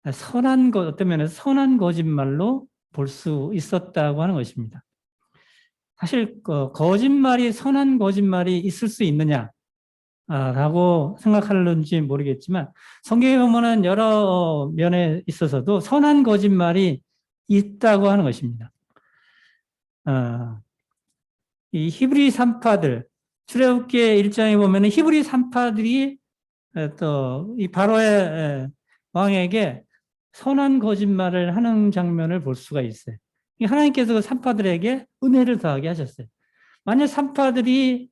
Speaker 1: 어떤 면에서 선한 거짓말로 볼 수 있었다고 하는 것입니다. 사실 거짓말이 선한 거짓말이 있을 수 있느냐 라고 생각하는지 모르겠지만 성경에 보면은 여러 면에 있어서도 선한 거짓말이 있다고 하는 것입니다. 이 히브리 산파들, 출애굽기 1장에 보면은 히브리 산파들이 또 이 바로의 왕에게 선한 거짓말을 하는 장면을 볼 수가 있어요. 하나님께서 그 산파들에게 은혜를 더하게 하셨어요. 만약 산파들이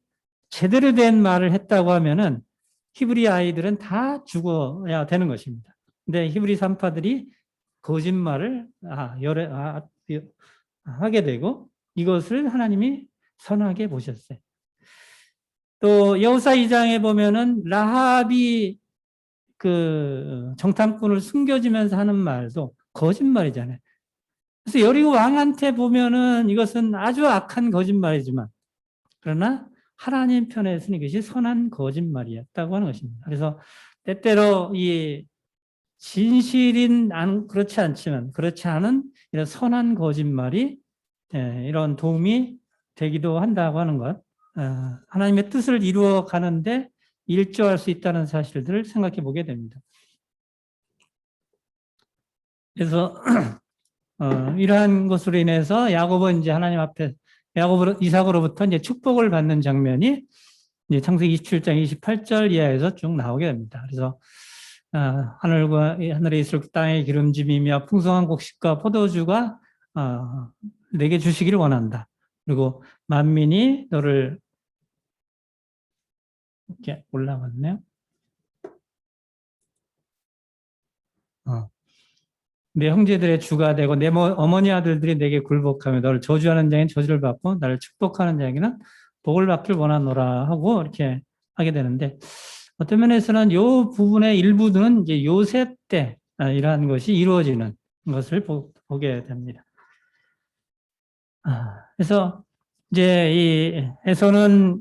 Speaker 1: 제대로 된 말을 했다고 하면은 히브리 아이들은 다 죽어야 되는 것입니다. 근데 히브리 산파들이 거짓말을 하게 되고 이것을 하나님이 선하게 보셨어요. 또 여호수아 2장에 보면은 라합이 그 정탐꾼을 숨겨주면서 하는 말도 거짓말이잖아요. 그래서 여리고 왕한테 보면은 이것은 아주 악한 거짓말이지만 그러나 하나님 편에서는 이것이 선한 거짓말이었다고 하는 것입니다. 그래서 때때로 이 진실인 그렇지 않지만 그렇지 않은 이런 선한 거짓말이 이런 도움이 되기도 한다고 하는 것, 하나님의 뜻을 이루어 가는데 일조할 수 있다는 사실들을 생각해 보게 됩니다. 그래서 이러한 것으로 인해서 야곱은 이제 하나님 앞에 이삭으로부터 이제 축복을 받는 장면이 이제 창세기 27장 28절 이하에서 쭉 나오게 됩니다. 그래서 하늘에 있을 땅의 기름짐이며 풍성한 곡식과 포도주가 내게 주시기를 원한다. 그리고 만민이 너를 이렇게 올라갔네요. 내 형제들의 주가 되고 내 어머니 아들들이 내게 굴복하며 너를 저주하는 자에게는 저주를 받고 나를 축복하는 자에게는 복을 받길 원하노라 하고 이렇게 하게 되는데 어떤 면에서는 이 부분의 일부는 이제 요셉 때 이러한 것이 이루어지는 것을 보게 됩니다. 그래서 이제 이 에서는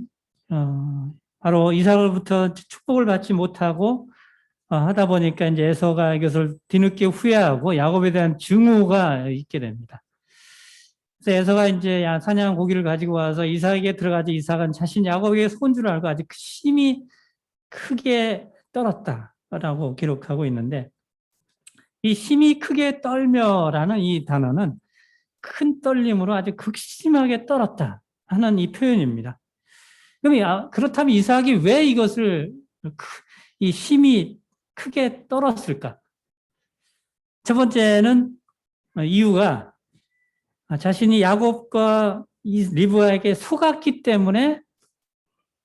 Speaker 1: 바로 이삭으로부터 축복을 받지 못하고 하다 보니까 이제 에서가 이것을 뒤늦게 후회하고 야곱에 대한 증오가 있게 됩니다. 그래서 에서가 이제 사냥한 고기를 가지고 와서 이삭에게 들어가지 이삭은 자신 야곱에게 속은 줄 알고 아주 심히 크게 떨었다라고 기록하고 있는데 이 심히 크게 떨며라는 이 단어는 큰 떨림으로 아주 극심하게 떨었다 하는 이 표현입니다. 그럼 그렇다면 이삭이 왜 이것을 이 심히 크게 떨었을까? 첫 번째는 이유가 자신이 야곱과 리브가에게 속았기 때문에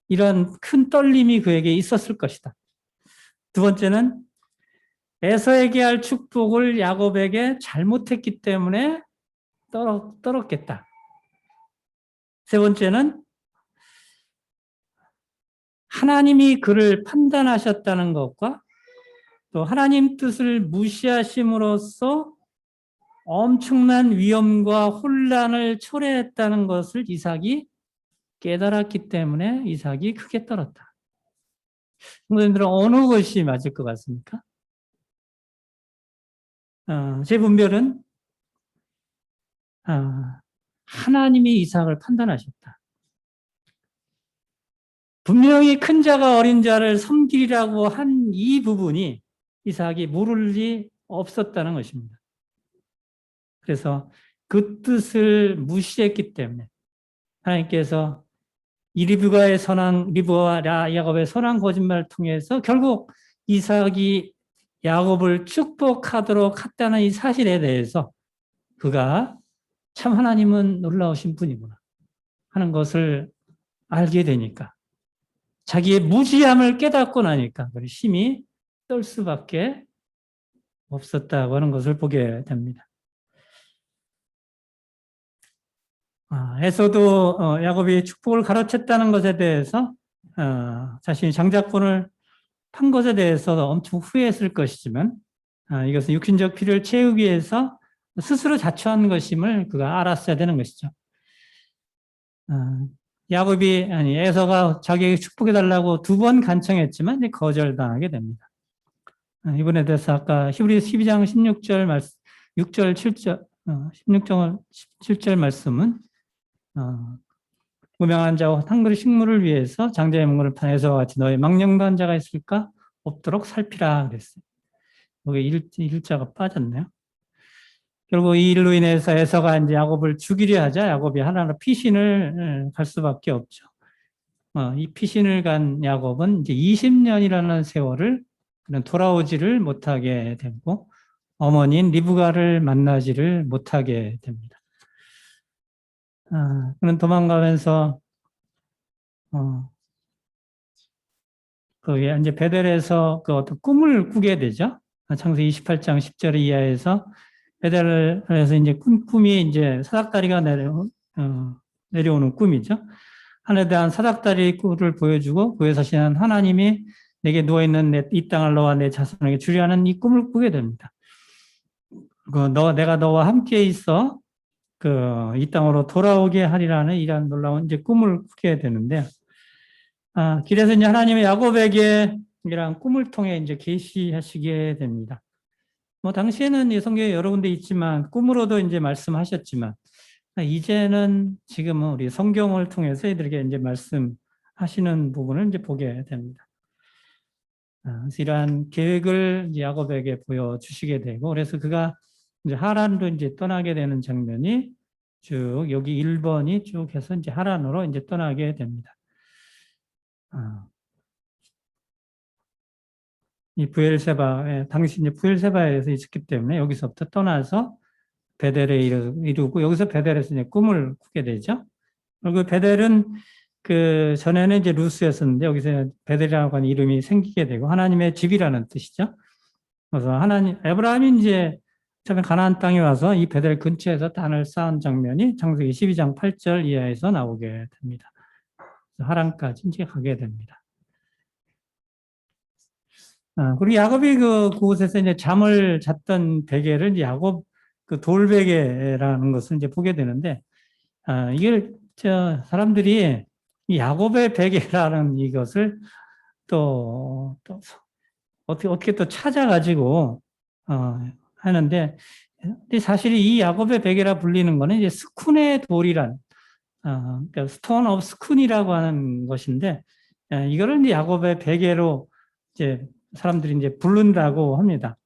Speaker 1: 이런 큰 떨림이 그에게 있었을 것이다. 두 번째는 에서에게 할 축복을 야곱에게 잘못했기 때문에 떨었겠다. 세 번째는 하나님이 그를 판단하셨다는 것과 또 하나님 뜻을 무시하심으로써 엄청난 위험과 혼란을 초래했다는 것을 이삭이 깨달았기 때문에 이삭이 크게 떨었다. 성도님들은 어느 것이 맞을 것 같습니까? 제 분별은 하나님이 이삭을 판단하셨다. 분명히 큰 자가 어린 자를 섬기리라고 한 이 부분이 이삭이 모를 리 없었다는 것입니다. 그래서 그 뜻을 무시했기 때문에 하나님께서 이 리브가와 야곱의 선한 거짓말을 통해서 결국 이삭이 야곱을 축복하도록 했다는 이 사실에 대해서 그가 참 하나님은 놀라우신 분이구나 하는 것을 알게 되니까 자기의 무지함을 깨닫고 나니까 힘이 떨 수밖에 없었다고 하는 것을 보게 됩니다. 에서도 야곱이 축복을 가로챘다는 것에 대해서 자신이 장자권을 판 것에 대해서 엄청 후회했을 것이지만 이것은 육신적 필요를 채우기 위해서 스스로 자초한 것임을 그가 알았어야 되는 것이죠. 에서가 자기에게 축복해달라고 2번 간청했지만 거절당하게 됩니다. 이번에 대해서 아까 히브리 12장 16절 말씀, 6절 7절, 16절 7절 말씀은 무명한 자와 한 그릇 식물을 위해서 장자의 문고를 판 에서와 같이 너의 망령한 자가 있을까? 없도록 살피라 그랬어요. 여기 일자가 빠졌네요. 결국 이 일로 인해서 에서가 이제 야곱을 죽이려 하자 야곱이 하나로 피신을 갈 수밖에 없죠. 이 피신을 간 야곱은 이제 20년이라는 세월을 돌아오지를 못하게 되고 어머니인 리브가를 만나지를 못하게 됩니다. 그는 도망가면서 그 이제 베델에서 그 어떤 꿈을 꾸게 되죠. 창세기 28장 10절 이하에서 베델에서 이제 꿈이 이제 사닥다리가 내려오는 꿈이죠. 하늘에 대한 사닥다리 꿀을 보여주고 그에 사시는 하나님이 내게 누워있는 이 땅을 너와 내 자손에게 주려 하는 이 꿈을 꾸게 됩니다. 내가 너와 함께 있어 이 땅으로 돌아오게 하리라는 이러한 놀라운 이제 꿈을 꾸게 되는데, 길에서 이제 하나님의 야곱에게 이러한 꿈을 통해 이제 계시하시게 됩니다. 당시에는 이 성경에 여러 군데 있지만 꿈으로도 이제 말씀하셨지만 이제는 지금은 우리 성경을 통해서 이들에게 이제 말씀하시는 부분을 이제 보게 됩니다. 그래서 이러한 계획을 이제 야곱에게 보여주시게 되고, 그래서 그가 이제 하란으로 이제 떠나게 되는 장면이 쭉 여기 1번이 쭉 해서 이제 하란으로 이제 떠나게 됩니다. 이 당시 이제 부엘세바에서 있었기 때문에 여기서부터 떠나서 베델에 이르고 여기서 베델에서 이제 꿈을 꾸게 되죠. 그리고 베델은 그 전에는 이제 루스였었는데 여기서 베델이라고 하는 이름이 생기게 되고 하나님의 집이라는 뜻이죠. 그래서 에브라임이 이제 처음에 가나안 땅에 와서 이 베델 근처에서 단을 쌓은 장면이 창세기 12장 8절 이하에서 나오게 됩니다. 하란까지 이제 가게 됩니다. 그리고 야곱이 그곳에서 이제 잠을 잤던 베개를 이제 야곱 그 돌베개라는 것을 이제 보게 되는데, 이걸 사람들이 이 야곱의 베개라는 이것을 또 어떻게 또 찾아가지고 하는데, 사실 이 야곱의 베개라 불리는 거는 이제 스쿤의 돌이란 그러니까 스톤 오브 스쿤이라고 하는 것인데, 이거를 이제 야곱의 베개로 이제 사람들이 이제 부른다고 합니다.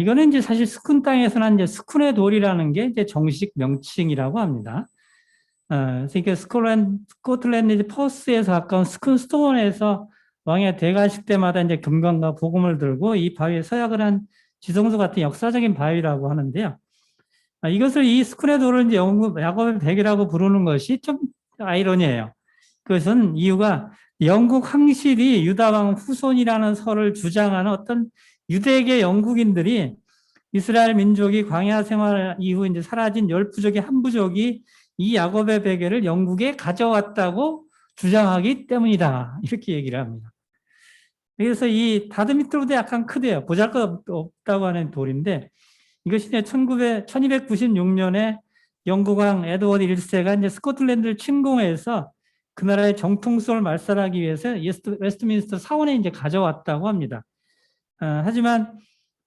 Speaker 1: 이거는 이제 사실 스쿤 땅에서는 이제 스쿤의 돌이라는 게 이제 정식 명칭이라고 합니다. 그러니까 스코틀랜드 이제 퍼스에서 가까운 스쿤 스톤에서 왕의 대관식 때마다 이제 금관과 보금을 들고 이 바위에 서약을 한 지성소 같은 역사적인 바위라고 하는데요. 이것을 이 스쿤의 돌을 이제 야곱의 베개라고 부르는 것이 좀 아이러니해요. 그것은 이유가 영국 황실이 유다왕 후손이라는 설을 주장하는 어떤 유대계 영국인들이 이스라엘 민족이 광야 생활 이후 이제 사라진 10부족의 한 부족이 이 야곱의 베개를 영국에 가져왔다고 주장하기 때문이다. 이렇게 얘기를 합니다. 그래서 이 다드미트로도 약간 크대요. 보잘것없다고 하는 돌인데 이것이 1296년에 영국왕 에드워드 1세가 이제 스코틀랜드를 침공해서 그 나라의 정통성을 말살하기 위해서 웨스트민스터 사원에 이제 가져왔다고 합니다. 하지만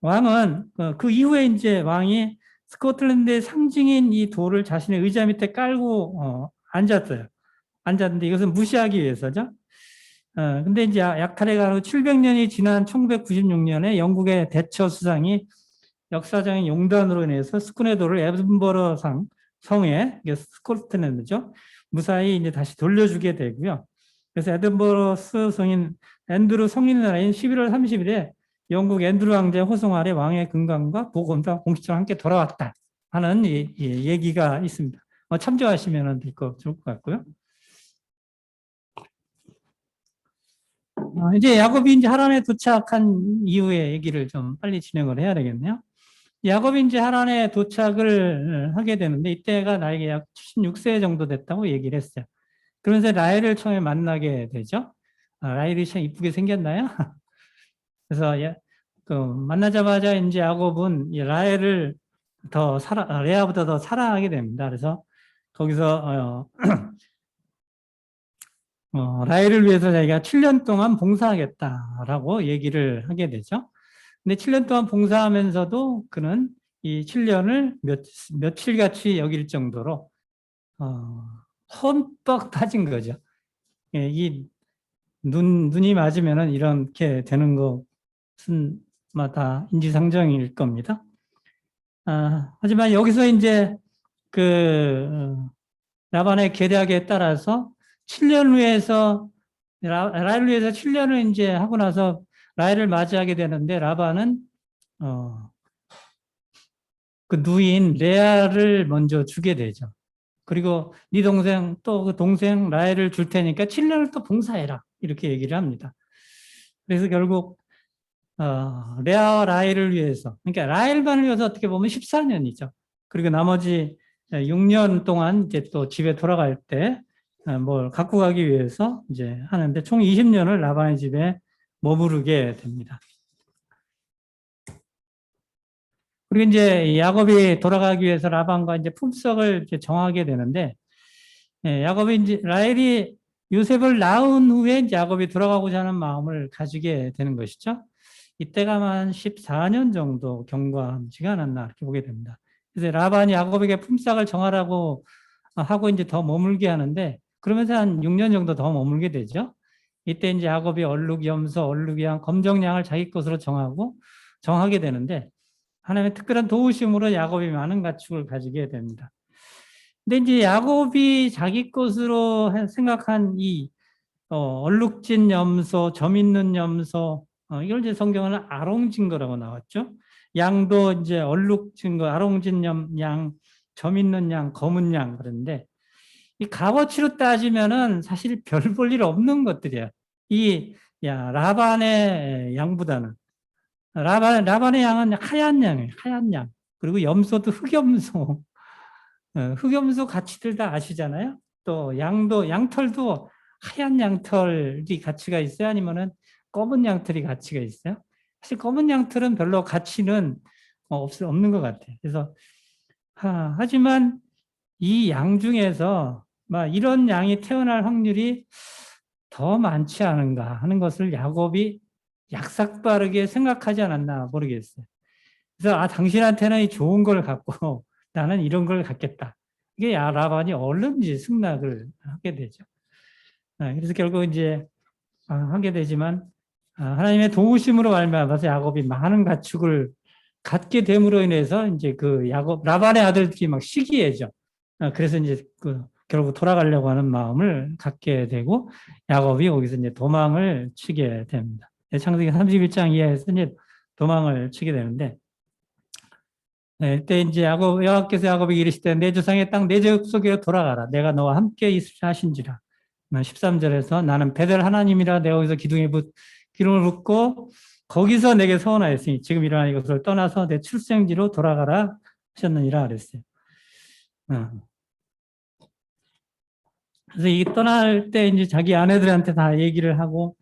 Speaker 1: 왕은 그 이후에 이제 왕이 스코틀랜드의 상징인 이 돌을 자신의 의자 밑에 깔고 앉았어요. 앉았는데 이것은 무시하기 위해서죠. 근데 이제 약탈해가 후 700년이 지난 1996년에 영국의 대처 수상이 역사적인 용단으로 인해서 스쿠네 돌을 에든버러상 성에 스코틀랜드죠. 무사히 이제 다시 돌려주게 되고요. 그래서 에든버러스 성인 앤드루 성인의 날인 11월 30일에 영국 앤드루 왕자의 호송 아래 왕의 금강과 보검과 공식적으로 함께 돌아왔다 하는 얘기가 있습니다. 참조하시면 될 거 좋을 것 같고요. 이제 야곱이 이제 하란에 도착한 이후의 얘기를 좀 빨리 진행을 해야 되겠네요. 야곱이 이제 하란에 도착을 하게 되는데 이때가 나에게 약 76세 정도 됐다고 얘기를 했어요. 그러면서 라헬을 처음에 만나게 되죠. 라헬이 참 이쁘게 생겼나요? 그래서 만나자마자 이제 야곱은 라헬을 레아보다 더 사랑하게 됩니다. 그래서 거기서 라헬을 위해서 자기가 7년 동안 봉사하겠다라고 얘기를 하게 되죠. 근데 7년 동안 봉사하면서도 그는 이 7년을 며칠같이 여길 정도로 험뻑 빠진 거죠. 예, 이 눈이 맞으면은 이렇게 되는 것은 다 인지상정일 겁니다. 하지만 여기서 이제 라반의 계략에 따라서 7년 후에서 라헬을 위해서 7년을 이제 하고 나서 라헬을 맞이하게 되는데 라반은 그 누인 레아를 먼저 주게 되죠. 그리고 네 동생 또 그 동생 라헬을 줄 테니까 7년을 또 봉사해라 이렇게 얘기를 합니다. 그래서 결국 레아와 라헬을 위해서 그러니까 라헬만을 위해서 어떻게 보면 14년이죠. 그리고 나머지 6년 동안 이제 또 집에 돌아갈 때 뭘 갖고 가기 위해서 이제 하는데 총 20년을 라반의 집에 머무르게 됩니다. 그리고 이제 야곱이 돌아가기 위해서 라반과 이제 품삯을 이제 정하게 되는데, 야곱이 이제 라헬이 요셉을 낳은 후에 이제 야곱이 돌아가고자 하는 마음을 가지게 되는 것이죠. 이때가 한 14년 정도 경과하지가 않았나 이렇게 보게 됩니다. 그래서 라반이 야곱에게 품삯을 정하라고 하고 이제 더 머물게 하는데, 그러면서 한 6년 정도 더 머물게 되죠. 이때 이제 야곱이 얼룩, 염소, 얼룩이랑 검정양을 자기 것으로 정하게 되는데, 하나님의 특별한 도우심으로 야곱이 많은 가축을 가지게 됩니다. 근데 이제 야곱이 자기 것으로 생각한 이 얼룩진 염소, 점 있는 염소, 이걸 이제 성경은 아롱진 거라고 나왔죠. 양도 이제 얼룩진 거, 아롱진 양, 점 있는 양, 검은 양 그런데 이 값어치로 따지면은 사실 별 볼 일 없는 것들이야. 라반의 양보다는. 라반의 양은 하얀 양이에요. 하얀 양. 그리고 염소도 흑염소. 흑염소 가치들 다 아시잖아요. 또 양털도 하얀 양털이 가치가 있어요? 아니면은 검은 양털이 가치가 있어요? 사실 검은 양털은 별로 가치는 없는 것 같아요. 그래서 하지만 이 양 중에서 이런 양이 태어날 확률이 더 많지 않은가 하는 것을 야곱이 약삭빠르게 생각하지 않았나 모르겠어요. 그래서 당신한테는 이 좋은 걸 갖고 나는 이런 걸 갖겠다. 이게 라반이 얼른 이제 승낙을 하게 되죠. 그래서 결국 이제 하게 되지만 하나님의 도우심으로 말미암아서 야곱이 많은 가축을 갖게 됨으로 인해서 이제 라반의 아들들이 막 시기해져. 그래서 이제 결국 돌아가려고 하는 마음을 갖게 되고 야곱이 거기서 이제 도망을 치게 됩니다. 창세기 31장 이하에서 이제 도망을 치게 되는데, 그때 이제 여호와께서 야곱에게 이르시되 내 조상의 땅 내 족속에 돌아가라. 내가 너와 함께 있으라 하신지라. 13절에서 나는 베델 하나님이라 내가 거기서 기름을 붓고 거기서 내게 서원하였으니 지금 일어나 이것을 떠나서 내 출생지로 돌아가라 하셨느니라 그랬어요. 그래서 이 떠날 때 이제 자기 아내들한테 다 얘기를 하고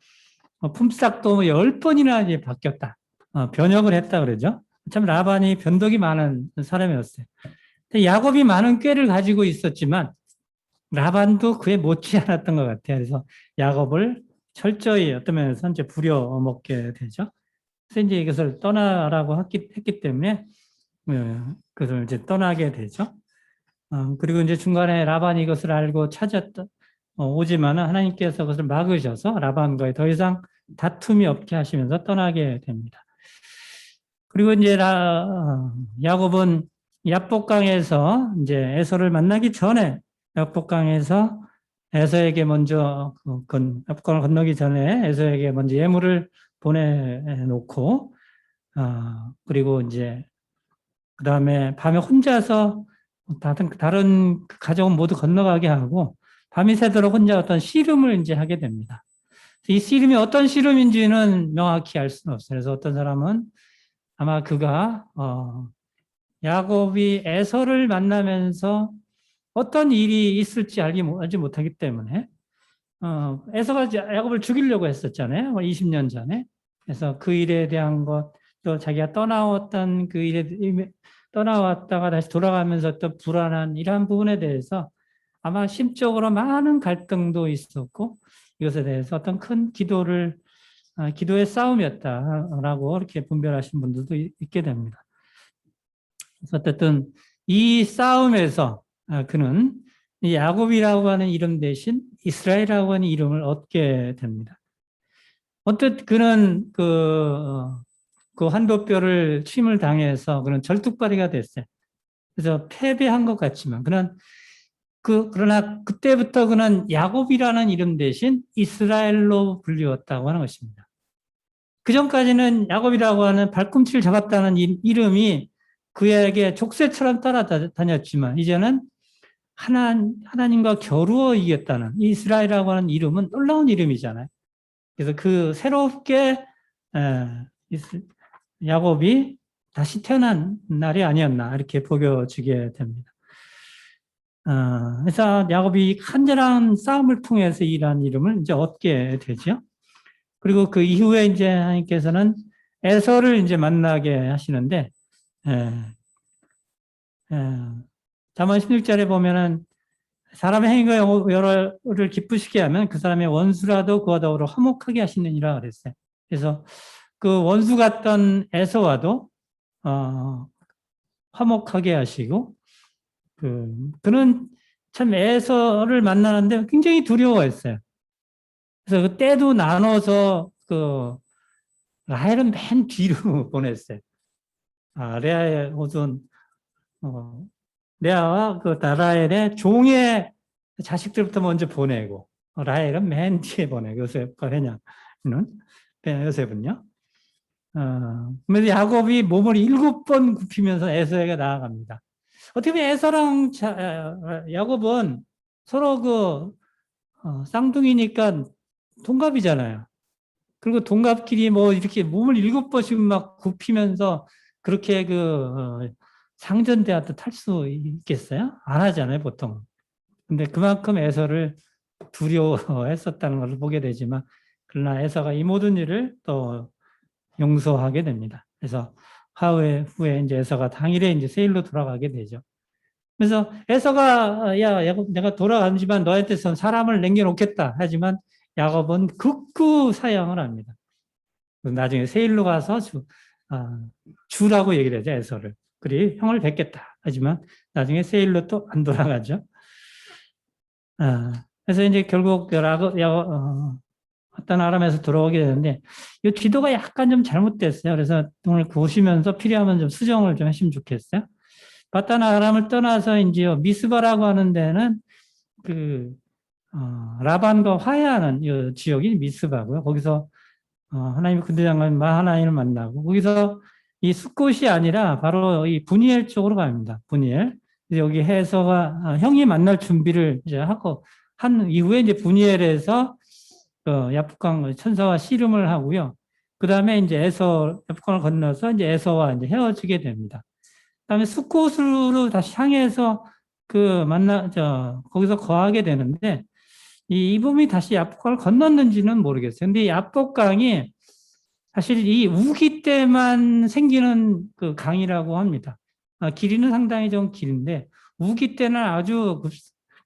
Speaker 1: 품삯도 10번이나 이제 바뀌었다. 변역을 했다 그러죠. 참 라반이 변덕이 많은 사람이었어요. 야곱이 많은 꾀를 가지고 있었지만 라반도 그에 못지 않았던 것 같아요. 그래서 야곱을 철저히 어떤 면에서 이제 부려먹게 되죠. 그래서 이제 이것을 떠나라고 했기 때문에 그것을 이제 떠나게 되죠. 그리고 이제 중간에 라반이 이것을 알고 오지만은 하나님께서 그것을 막으셔서 라반과의 더 이상 다툼이 없게 하시면서 떠나게 됩니다. 그리고 이제 야곱은 야복강에서 이제 에서를 만나기 전에 야복강에서 에서에게 먼저 야복강을 건너기 전에 에서에게 먼저 예물을 보내놓고 그리고 이제 그 다음에 밤에 혼자서 다른 가족은 모두 건너가게 하고 밤이 새도록 혼자 어떤 씨름을 이제 하게 됩니다. 이 씨름이 어떤 씨름인지는 명확히 알 수는 없어요. 그래서 어떤 사람은 아마 그가 야곱이 에서를 만나면서 어떤 일이 있을지 알지 못하기 때문에 에서가 야곱을 죽이려고 했었잖아요. 20년 전에. 그래서 그 일에 대한 것, 또 자기가 떠나왔던 그 일에 떠나왔다가 다시 돌아가면서 또 불안한 이러한 부분에 대해서 아마 심적으로 많은 갈등도 있었고 이것에 대해서 어떤 큰 기도의 싸움이었다라고 이렇게 분별하신 분들도 있게 됩니다. 그래서 어쨌든 이 싸움에서 그는 야곱이라고 하는 이름 대신 이스라엘이라고 하는 이름을 얻게 됩니다. 어쨌든 그는 그 환도뼈를 침을 당해서 그는 절뚝발이가 됐어요. 그래서 패배한 것 같지만 그러나 그때부터 그는 야곱이라는 이름 대신 이스라엘로 불리웠다고 하는 것입니다. 그 전까지는 야곱이라고 하는 발꿈치를 잡았다는 이름이 그에게 족쇄처럼 따라다녔지만 이제는 하나님과 겨루어 이겼다는 이스라엘이라고 하는 이름은 놀라운 이름이잖아요. 그래서 그 새롭게 야곱이 다시 태어난 날이 아니었나 이렇게 보여지게 됩니다. 그래서 야곱이 간절한 싸움을 통해서 이란 이름을 이제 얻게 되죠. 그리고 그 이후에 이제 하나님께서는 에서를 이제 만나게 하시는데, 잠언 16절에 보면은 사람의 행위가 여러를 기쁘시게 하면 그 사람의 원수라도 그와 더불어 화목하게 하시느니라 그랬어요. 그래서 그 원수 같던 에서와도 화목하게 하시고 그는 참 에서를 만나는데 굉장히 두려워했어요. 그래서 그 때도 나눠서 라헬은 맨 뒤로 보냈어요. 레아의 우선 레아와 그 라헬의 종의 자식들부터 먼저 보내고 라헬은 맨 뒤에 보내고 요셉은요. 그래서 야곱이 몸을 7번 굽히면서 에서에게 나아갑니다. 어떻게 보면 에서랑 야곱은 서로 쌍둥이니까 동갑이잖아요. 그리고 동갑끼리 뭐 이렇게 몸을 7번씩 막 굽히면서 그렇게 상전대화도 탈 수 있겠어요? 안 하잖아요, 보통. 근데 그만큼 에서를 두려워했었다는 것을 보게 되지만, 그러나 에서가 이 모든 일을 또 용서하게 됩니다. 그래서 후에 이제 에서가 당일에 이제 세일로 돌아가게 되죠. 그래서 에서가 야곱 내가 돌아가지만 너한테선 사람을 남겨놓겠다 하지만 야곱은 극구 사양을 합니다. 나중에 세일로 가서 주라고 얘기를 하죠, 에서를. 그리 형을 뵙겠다 하지만 나중에 세일로 또 안 돌아가죠. 그래서 이제 결국 어떤 아람에서 돌아오게 되는데 이 기도가 약간 좀 잘못됐어요. 그래서 오늘 보시면서 필요하면 좀 수정을 좀 하시면 좋겠어요. 바단 아람을 떠나서 이제 미스바라고 하는 데는 라반과 화해하는 이 지역이 미스바고요. 거기서 하나님의 군대장관 마하나임을 만나고 거기서 이 숫곳이 아니라 바로 이 분이엘 쪽으로 갑니다. 분이엘. 여기 해서가 형이 만날 준비를 이제 하고 한 이후에 이제 분이엘에서 야복강 천사와 씨름을 하고요. 그 다음에 이제 야복강을 건너서 이제 에서와 이제 헤어지게 됩니다. 그 다음에 숫곳으로 다시 향해서 거기서 거하게 되는데 이 부분이 다시 야복강을 건넜는지는 모르겠어요. 근데 이 야복강이 사실 이 우기 때만 생기는 그 강이라고 합니다. 길이는 상당히 좀 긴데 우기 때는 아주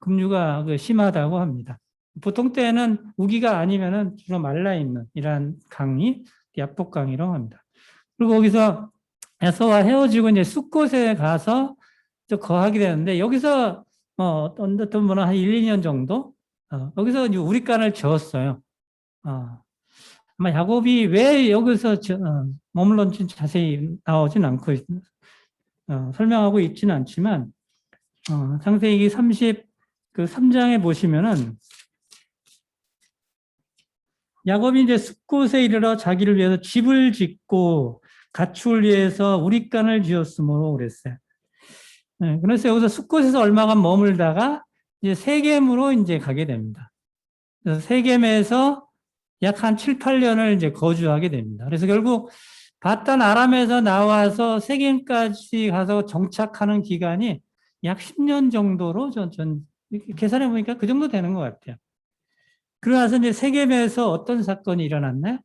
Speaker 1: 급류가 심하다고 합니다. 보통 때는 우기가 아니면은 주로 말라 있는 이러한 강이 야복강이라고 합니다. 그리고 거기서 에서와 헤어지고 이제 숫곳에 가서 거하게 되는데 여기서 어떤 분은 한 1, 2년 정도 여기서 이제 우리간을 저었어요. 아마 야곱이 왜 여기서 머물렀는지 자세히 나오진 않고 설명하고 있지는 않지만 창세기 3장에 보시면은 야곱이 이제 숫곳에 이르러 자기를 위해서 집을 짓고 가축을 위해서 우릿간을 지었으므로 그랬어요. 그래서 여기서 숫곳에서 얼마간 머물다가 이제 세겜으로 이제 가게 됩니다. 그래서 세겜에서 약 한 7, 8년을 이제 거주하게 됩니다. 그래서 결국 바단 아람에서 나와서 세겜까지 가서 정착하는 기간이 약 10년 정도로 전 계산해 보니까 그 정도 되는 것 같아요. 그러나서 이제 세겜에서 어떤 사건이 일어났나요?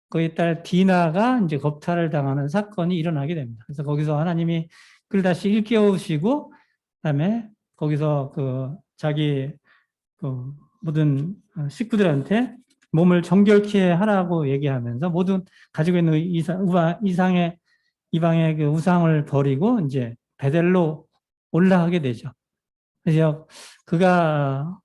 Speaker 1: 그의 딸 디나가 이제 겁탈을 당하는 사건이 일어나게 됩니다. 그래서 거기서 하나님이 그를 다시 일깨우시고, 그다음에 거기서 자기 모든 식구들한테 몸을 정결케 하라고 얘기하면서 모든 가지고 있는 이방의 그 우상을 버리고 이제 베델로 올라가게 되죠. 그래서 그가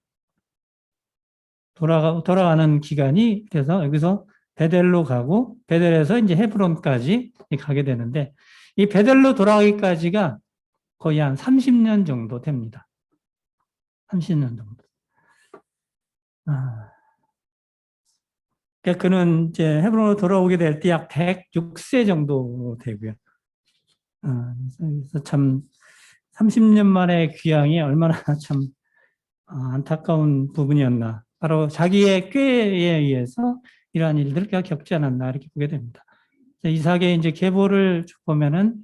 Speaker 1: 돌아가는 기간이 돼서 여기서 베델로 가고 베델에서 이제 헤브론까지 가게 되는데 이 베델로 돌아가기까지가 거의 한 30년 정도 됩니다. 30년 정도. 그러니까 그는 이제 헤브론으로 돌아오게 될 때 약 106세 정도 되고요. 그래서 참 30년 만에 귀향이 얼마나 참 안타까운 부분이었나. 바로 자기의 꾀에 의해서 이러한 일들을 겪지 않았나 이렇게 보게 됩니다. 이삭의 이제 계보를 보면은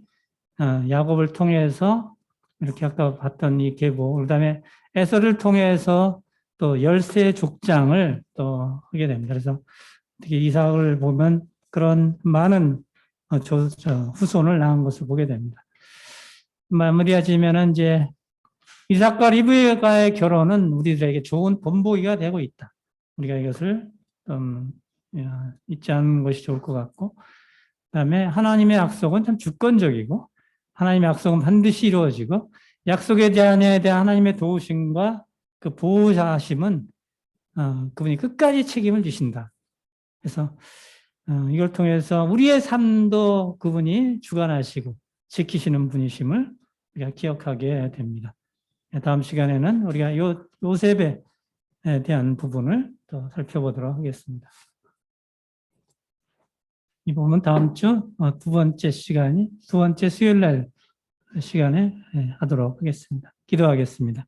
Speaker 1: 야곱을 통해서 이렇게 아까 봤던 이 계보, 그다음에 에서를 통해서 또 열세 족장을 또 하게 됩니다. 그래서 특히 이삭을 보면 그런 많은 후손을 낳은 것을 보게 됩니다. 마무리하지면은 이제 이삭과 리브가의 결혼은 우리들에게 좋은 본보기가 되고 있다. 우리가 이것을 좀 잊지 않는 것이 좋을 것 같고, 그다음에 하나님의 약속은 참 주권적이고 하나님의 약속은 반드시 이루어지고 약속에 대한 하나님의 도우심과 그 보호자심은 그분이 끝까지 책임을 지신다. 그래서 이걸 통해서 우리의 삶도 그분이 주관하시고 지키시는 분이심을 우리가 기억하게 됩니다. 다음 시간에는 우리가 요셉에 대한 부분을 또 살펴보도록 하겠습니다. 이 부분은 다음 주 두 번째 수요일 날 시간에 하도록 하겠습니다. 기도하겠습니다.